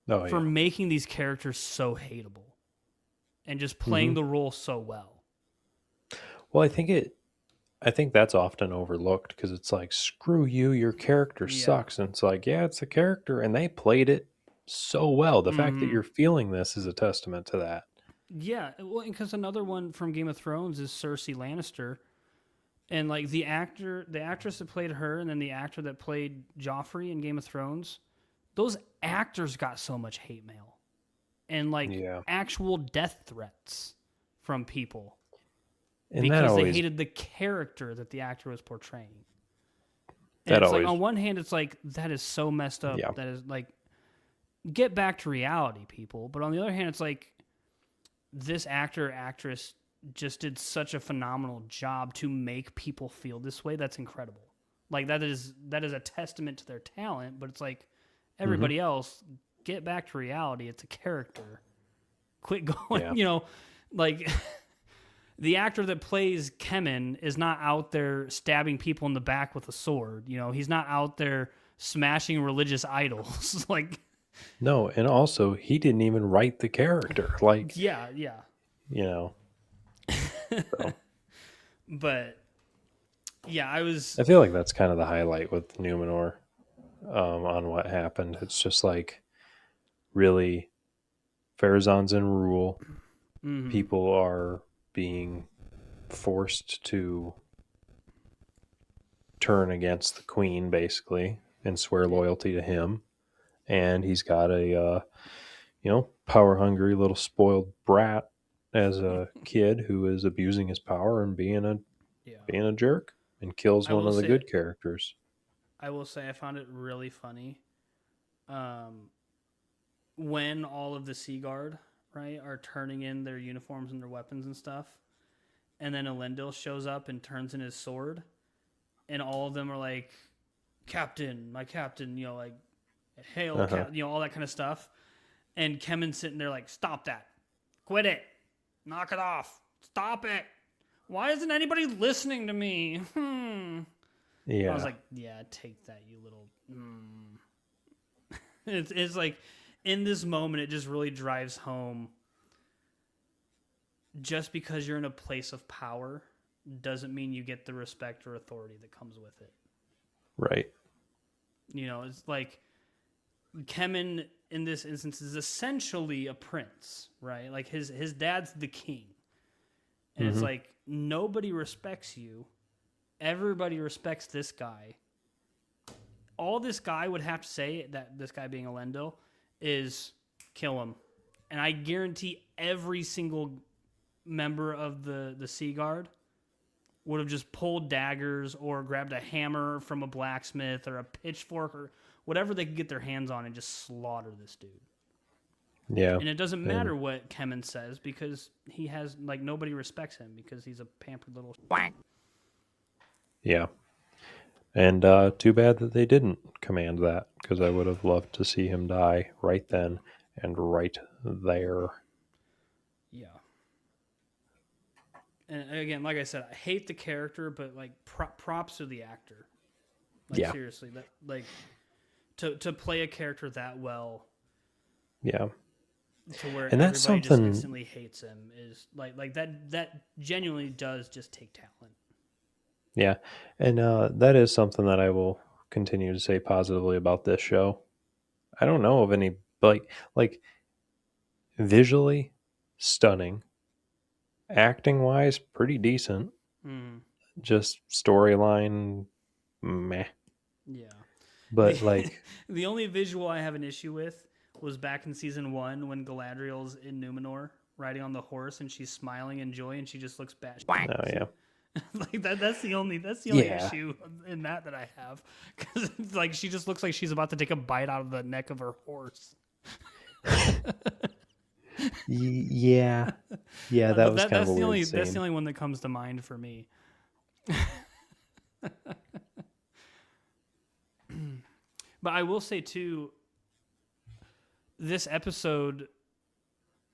for making these characters so hateable and just playing the role so well. Well, I think that's often overlooked because it's like, screw you, your character sucks. And it's like, it's a character, and they played it so well. The fact that you're feeling this is a testament to that. Yeah, well, because another one from Game of Thrones is Cersei Lannister. And like the actress that played her, and then the actor that played Joffrey in Game of Thrones, those actors got so much hate mail and like actual death threats from people. And because they hated the character that the actor was portraying. And it's like, on one hand, it's like, that is so messed up. Yeah. That is like, get back to reality, people. But on the other hand, it's like, this actress just did such a phenomenal job to make people feel this way. That's incredible. Like, that is a testament to their talent. But it's like, everybody else, get back to reality. It's a character. Quit going, like... The actor that plays Kemen is not out there stabbing people in the back with a sword. He's not out there smashing religious idols. Like, no, and also he didn't even write the character. Like, So. But I feel like that's kind of the highlight with Numenor on what happened. It's just like, really, Farazan's in rule. People are being forced to turn against the queen, basically, and swear loyalty to him. And he's got a, power-hungry little spoiled brat as a kid who is abusing his power and being a jerk and kills one of the good characters. I will say I found it really funny when all of the Sea Guard, right, are turning in their uniforms and their weapons and stuff, and then Elendil shows up and turns in his sword, and all of them are like, "Captain, my captain," like, "Hail, all that kind of stuff. And Kemen's sitting there like, "Stop that. Quit it. Knock it off. Stop it. Why isn't anybody listening to me?" Yeah. I was like, yeah, take that, you little... It's like in this moment, it just really drives home. Just because you're in a place of power doesn't mean you get the respect or authority that comes with it. Right. It's like Kemen in this instance is essentially a prince, right? Like his dad's the king. And it's like nobody respects you. Everybody respects this guy. All this guy would have to say, that this guy being Elendil, is kill him. And I guarantee every single member of the Sea Guard would have just pulled daggers or grabbed a hammer from a blacksmith or a pitchfork or whatever they could get their hands on and just slaughter this dude. Yeah. And it doesn't matter what Kemen says because he has, like, nobody respects him because he's a pampered little... Yeah. And too bad that they didn't command that, because I would have loved to see him die right then and right there. Yeah. And again, like I said, I hate the character, but like props to the actor. Like seriously, that like to play a character that well. Yeah. To where and that's everybody something just instantly hates him is like that genuinely does just take talent. Yeah. And that is something that I will continue to say positively about this show. I don't know of any like visually stunning, acting wise pretty decent. Just storyline meh. Yeah. But like the only visual I have an issue with was back in season 1 when Galadriel's in Númenor riding on the horse and she's smiling in joy and she just looks bad. Oh yeah. Like that's the only issue in that I have, because like she just looks like she's about to take a bite out of the neck of her horse. Yeah, that was kind of a weird scene. That's the only one that comes to mind for me. But I will say too, this episode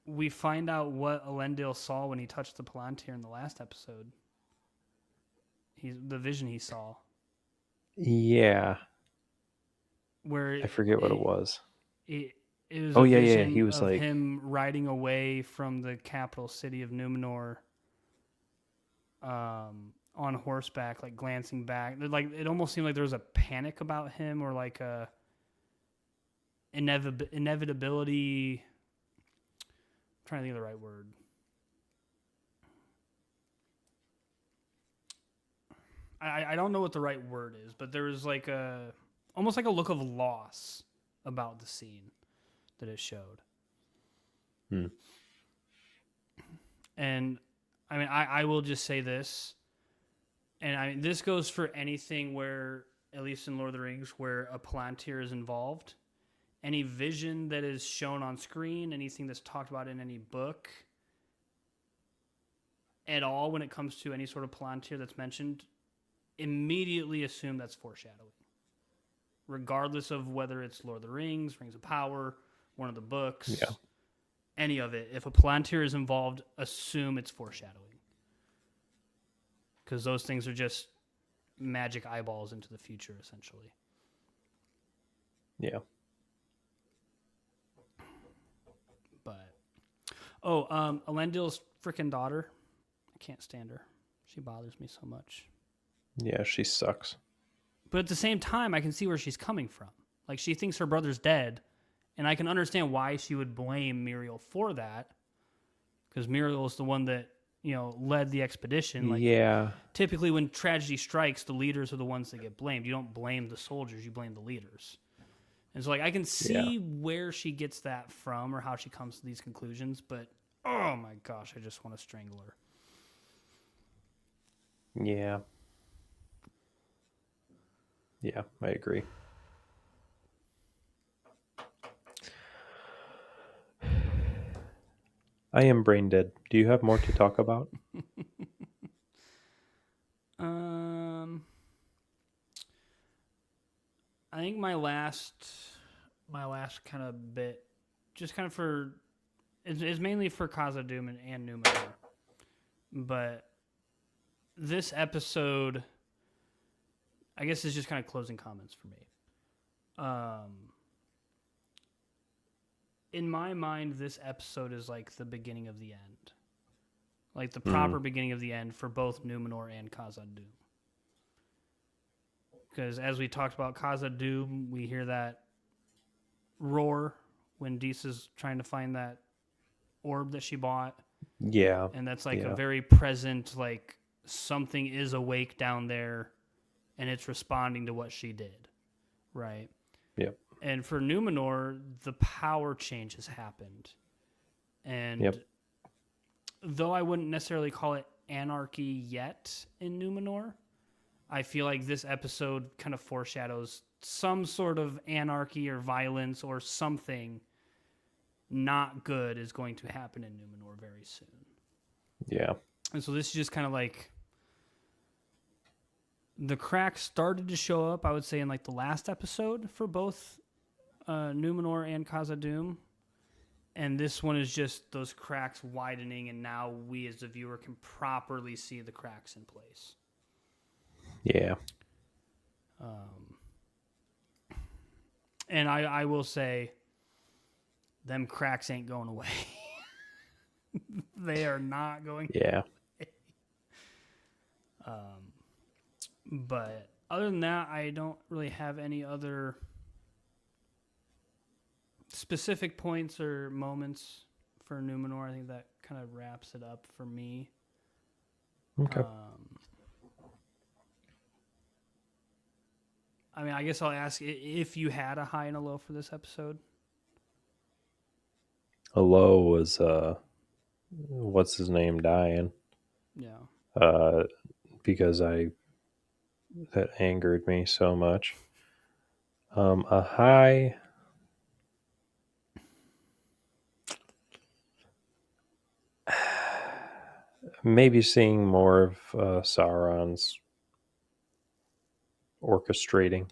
we find out what Elendil saw when he touched the Palantir in the last episode. The vision he saw. Yeah. Where I forget what it was. It was a vision yeah. He was of like him riding away from the capital city of Númenor, on horseback, like glancing back. Like it almost seemed like there was a panic about him, or like a inevitability. I'm trying to think of the right word. I don't know what the right word is, but there was like almost like a look of loss about the scene that it showed. And I mean, I will just say this, and I mean, this goes for anything where, at least in Lord of the Rings, where a Palantir is involved. Any vision that is shown on screen, anything that's talked about in any book at all, when it comes to any sort of Palantir that's mentioned, immediately assume that's foreshadowing, regardless of whether it's Lord of the Rings, Rings of Power, one of the books, any of it. If a Palantir is involved, assume it's foreshadowing, because those things are just magic eyeballs into the future, essentially. Yeah. But Elendil's freaking daughter, I can't stand her. She bothers me so much. Yeah, she sucks. But at the same time, I can see where she's coming from. Like, she thinks her brother's dead, and I can understand why she would blame Muriel for that, because Muriel is the one that, led the expedition. Like, typically when tragedy strikes, the leaders are the ones that get blamed. You don't blame the soldiers, you blame the leaders. And so, like, I can see where she gets that from or how she comes to these conclusions, but, oh my gosh, I just want to strangle her. Yeah. Yeah, I agree. I am brain dead. Do you have more to talk about? I think my last kind of bit, just kind of is mainly for Khazad-dûm and Númenor. But this episode, I guess, is just kind of closing comments for me. in my mind, this episode is like the beginning of the end. Like the proper beginning of the end for both Númenor and Khazad-dûm. Because as we talked about Khazad-dûm, we hear that roar when Disa's trying to find that orb that she bought. Yeah. And that's like a very present, like something is awake down there and it's responding to what she did. Right? Yep. And for Númenor, the power change has happened. And though I wouldn't necessarily call it anarchy yet in Númenor, I feel like this episode kind of foreshadows some sort of anarchy or violence or something not good is going to happen in Númenor very soon. Yeah. And so this is just kind of like the cracks started to show up, I would say, in like the last episode for both Númenor and Khazad-dûm. And this one is just those cracks widening, and now we as the viewer can properly see the cracks in place. Yeah. And I will say, them cracks ain't going away. They are not going Yeah. away. But other than that, I don't really have any other specific points or moments for Númenor. I think that kind of wraps it up for me. Okay. I mean, I guess I'll ask if you had a high and a low for this episode. A low was what's his name dying. Yeah. Because that angered me so much. A high, maybe seeing more of Sauron's orchestrating.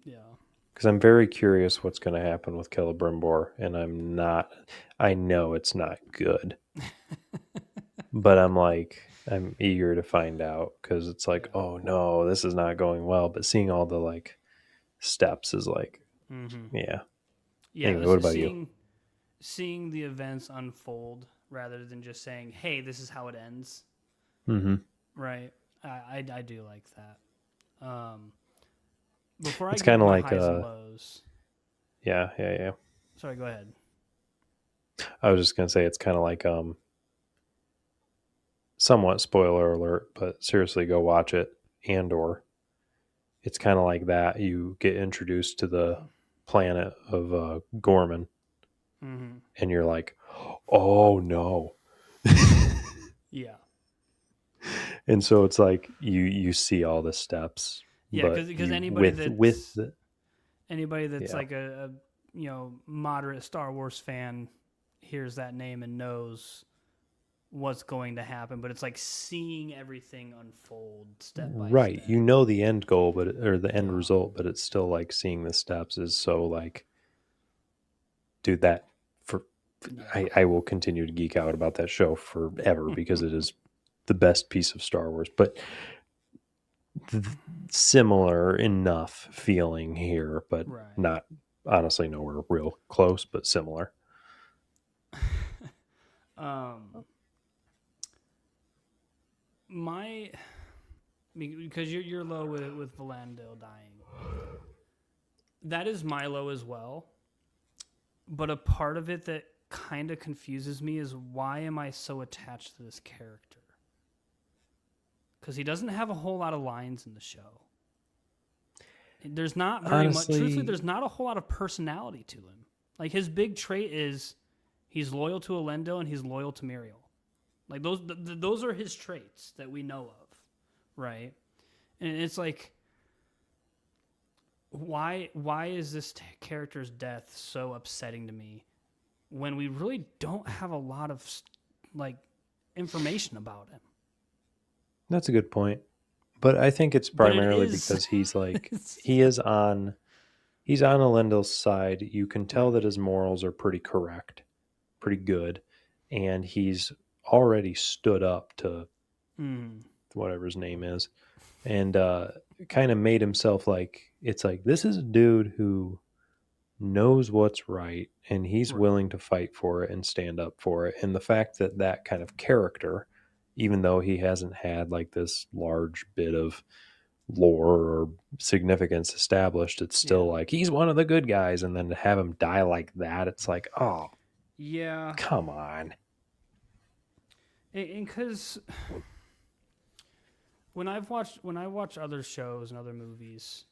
Yeah. Because I'm very curious what's going to happen with Celebrimbor, and I know it's not good. But I'm eager to find out, because it's like, oh no, this is not going well. But seeing all the like steps is like, yeah. Yeah. Anyway, what about you? Seeing the events unfold rather than just saying, "Hey, this is how it ends." Mm-hmm. Right. I do like that. Before I It's get kind of my like highs and lows. Yeah. Sorry, go ahead. I was just gonna say it's kind of like somewhat spoiler alert, but seriously, go watch it. Andor. It's kind of like that. You get introduced to the planet of Gorman, and you're like, oh no. Yeah. And so it's like you see all the steps. Yeah, because anybody that's like a moderate Star Wars fan hears that name and knows what's going to happen, but it's like seeing everything unfold step by right. step. You know the end goal, or the end result, but it's still like seeing the steps is so like, dude, I will continue to geek out about that show forever because it is the best piece of Star Wars. But similar enough feeling here, but not, honestly, nowhere real close, but similar. Because you're low with Valandil dying. That is my low as well. But a part of it that kind of confuses me is, why am I so attached to this character? Because he doesn't have a whole lot of lines in the show. There's not very much. Truthfully, there's not a whole lot of personality to him. Like, his big trait is he's loyal to Elendil and he's loyal to Miriel. Like, those are his traits that we know of, right? And it's like, why is this character's death so upsetting to me when we really don't have a lot of like information about him? That's a good point. But I think it's primarily because he's like he's on Elendil's side. You can tell that his morals are pretty correct, pretty good, and he's already stood up to whatever his name is, and kind of made himself like, it's like, this is a dude who knows what's right, and he's Right. willing to fight for it and stand up for it. And the fact that that kind of character, even though he hasn't had like this large bit of lore or significance established, it's Yeah. still like he's one of the good guys. And then to have him die like that, it's like, oh, Yeah. come on. And because when I watch other shows and other movies,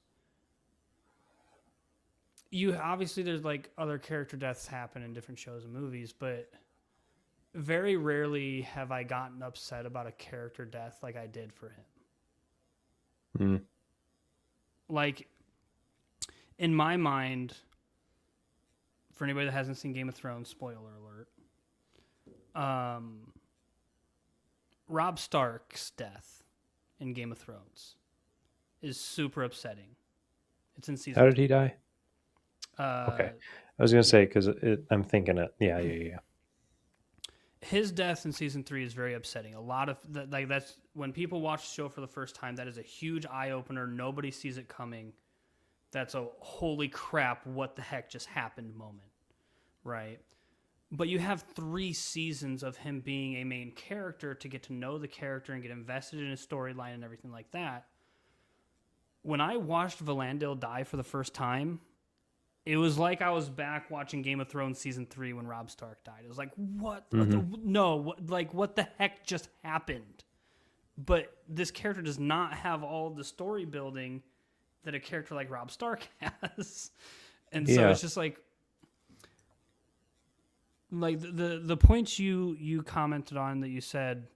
you obviously there's like other character deaths happen in different shows and movies, but very rarely have I gotten upset about a character death like I did for him. Mm. Like in my mind, for anybody that hasn't seen Game of Thrones, spoiler alert, Robb Stark's death in Game of Thrones is super upsetting. It's in season How did 3. he die? Okay. I was going to Yeah. say, because I'm thinking it. Yeah. His death in season 3 is very upsetting. A lot of like that's when people watch the show for the first time. That is a huge eye opener. Nobody sees it coming. That's a holy crap! What the heck just happened moment, right? But you have 3 seasons of him being a main character to get to know the character and get invested in his storyline and everything like that. When I watched Valandil die for the first time, it was like I was back watching Game of Thrones season 3 when Robb Stark died. It was like, what? No, what the heck just happened? But this character does not have all the story building that a character like Robb Stark has. And so it's just like the points you commented on that you said,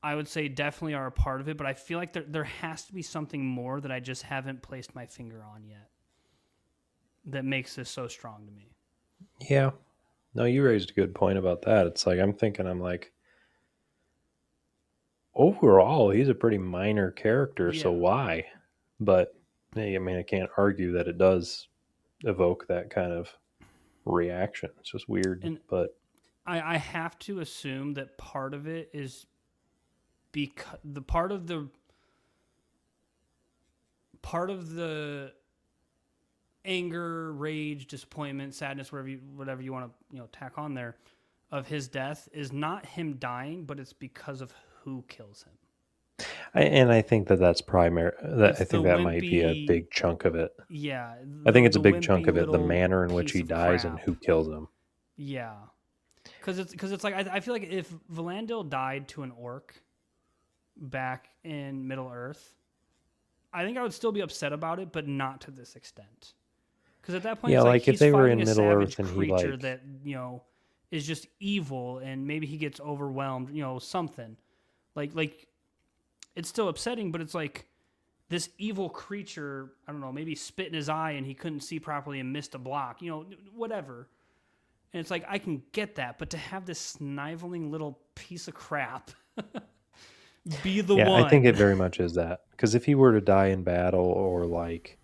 I would say definitely are a part of it, but I feel like there has to be something more that I just haven't placed my finger on yet that makes this so strong to me. Yeah. No, you raised a good point about that. It's like I'm like, overall, he's a pretty minor character, so Yeah. why? But I mean, I can't argue that it does evoke that kind of reaction. It's just weird, And but I have to assume that part of it is because the part of the anger, rage, disappointment, sadness, whatever you want to tack on there of his death is not him dying, but it's because of who kills him. I think that's primary. It's I the think that might be a wimpy, big chunk of it. yeah, I think it's the a big chunk wimpy of it. The little manner in which piece he of dies and crap. who kills him. Yeah, because it's like I feel like if Valandil died to an orc back in Middle Earth, I think I would still be upset about it, but not to this extent. Because at that point, Yeah, it's like like if he's they were fighting in a Middle savage Earth and he creature like, that is just evil, and maybe he gets overwhelmed, something like it's still upsetting, but it's like this evil creature, I don't know, maybe spit in his eye and he couldn't see properly and missed a block, whatever. And it's like I can get that, but to have this sniveling little piece of crap be the yeah, I think it one. very much is that. Because if he were to die in battle or like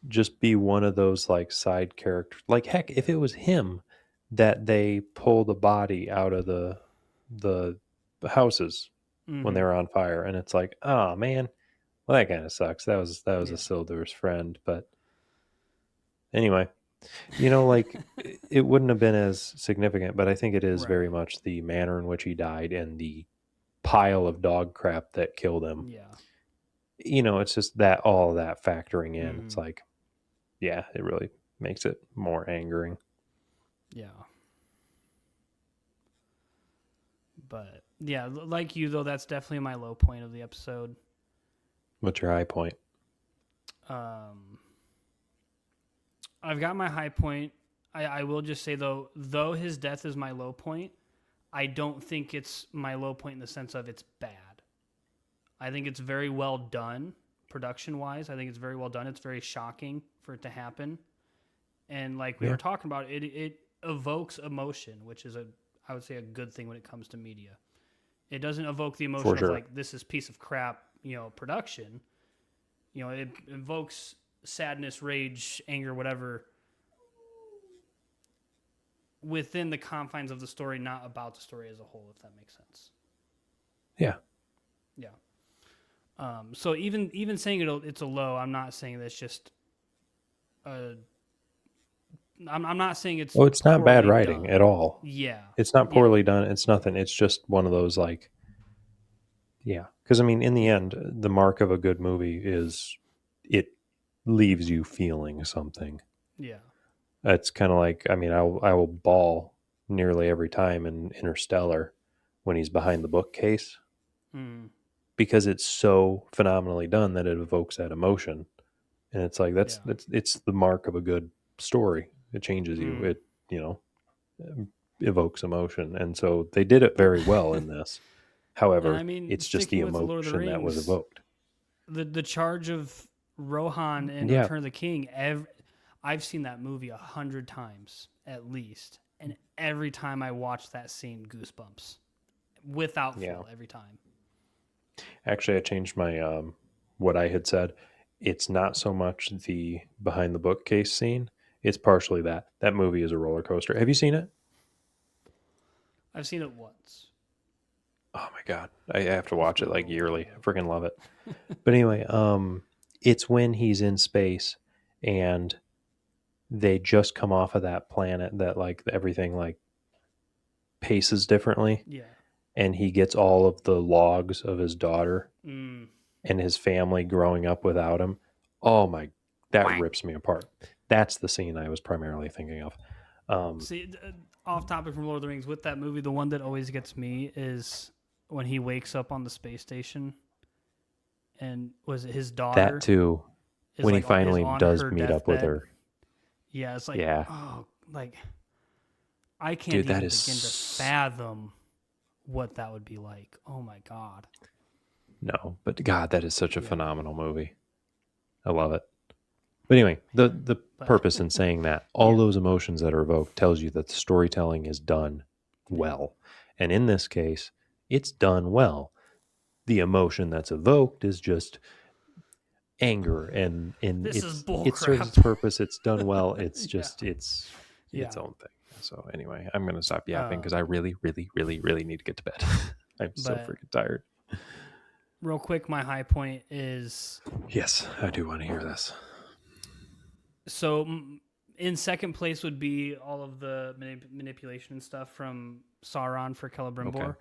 just be one of those like side characters, like heck, if it was him that they pull the body out of the houses when they Mm-hmm. were on fire, and it's like, oh man, well that kind of sucks. That was Yeah. Isildur's friend, but anyway, like it wouldn't have been as significant, but I think it is very Right. much the manner in which he died and the pile of dog crap that killed him. Yeah. It's just that all of that factoring in. It's Mm-hmm. like, yeah, it really makes it more angering. Yeah. But yeah, like you though, that's definitely my low point of the episode. What's your high point? Um, I've got my high point. I will just say though his death is my low point, I don't think it's my low point in the sense of it's bad. I think it's very well done production wise. I think it's very well done. It's very shocking for it to happen. And like we were talking about, it evokes emotion, which is I would say a good thing when it comes to media. It doesn't evoke the emotion For of sure. like this is piece of crap, production. It evokes sadness, rage, anger, whatever within the confines of the story, not about the story as a whole, if that makes sense. Yeah. Yeah. So even saying it's a low, I'm not saying that's just a I'm not saying it's Oh, it's not bad poorly writing done. at all. Yeah. It's not Yeah. poorly done. It's nothing. It's just one of those like, yeah. Because I mean, in the Yeah. end, the mark of a good movie is it leaves you feeling something. Yeah. It's kind of like, I mean, I will bawl nearly every time in Interstellar when he's behind the bookcase Mm. because it's so phenomenally done that it evokes that emotion. And it's like Yeah. it's the mark of a good story. It changes you. Mm. It, evokes emotion. And so they did it very well in this. And I However, mean, it's just the sticking with the Lord of the emotion that was Rings, evoked. the charge of Rohan in Yeah. Return of the King. I've seen that movie 100 times at least, and every time I watch that scene, goosebumps, without fail, every time. Actually, I changed my what I had said. It's not so much the behind the bookcase scene. It's partially that. That movie is a roller coaster. Have you seen it? I've seen it once. Oh my god. I have to watch Been it a like little yearly. while. I freaking love it. But anyway, it's when he's in space and they just come off of that planet that like everything like paces differently Yeah. and he gets all of the logs of his daughter Mm. and his family growing up without him. Oh my, that Quack. rips me apart. That's the scene I was primarily thinking of. See, off topic from Lord of the Rings, with that movie, the one that always gets me is when he wakes up on the space station, and was it his daughter That too, is when he like is finally on does her meet up with deathbed. her. Yeah, it's like, Yeah, oh, like I can't dude, that even is begin to fathom what that would be like. Oh my god. no, but God, that is such a Yeah. phenomenal movie. I love it. But anyway, the But purpose in saying that all yeah. those emotions that are evoked tells you that the storytelling is done well, and in this case, it's done well. The emotion that's evoked is just anger, and This is it serves its bullcrap. purpose. It's done well. It's Yeah. just it's its Yeah. own thing. So anyway, I'm gonna stop yapping because I really, really, really, really need to get to bed. I'm so But freaking tired. real quick, my high point is Yes, I do want to hear this. so in second place would be all of the manipulation and stuff from Sauron for Celebrimbor. Okay.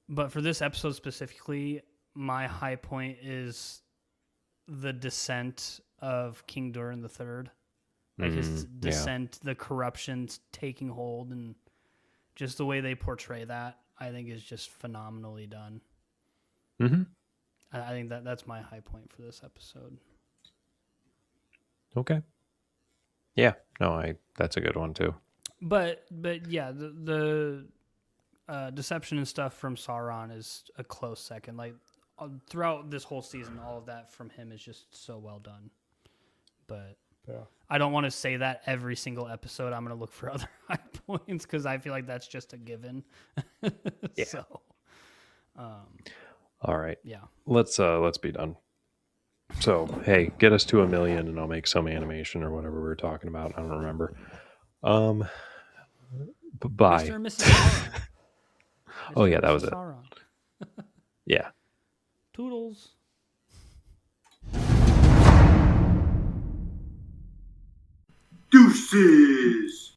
But for this episode specifically, my high point is the descent of King Durin III. Like his descent, the corruption taking hold, and just the way they portray that, I think is just phenomenally done. Mm-hmm. I think that's my high point for this episode. Okay. Yeah. No, that's a good one too. But yeah, the deception and stuff from Sauron is a close second. Like throughout this whole season, all of that from him is just so well done. But Yeah. I don't want to say that every single episode. I'm going to look for other high points because I feel like that's just a given. Yeah. So, all right. yeah. Let's be done. So hey, get us to 1 million, and I'll make some animation or whatever we were talking about. I don't remember. Bye. Mr. and Mrs. Sauron. Oh yeah, that was it. Sauron. Yeah. Toodles. Deuces!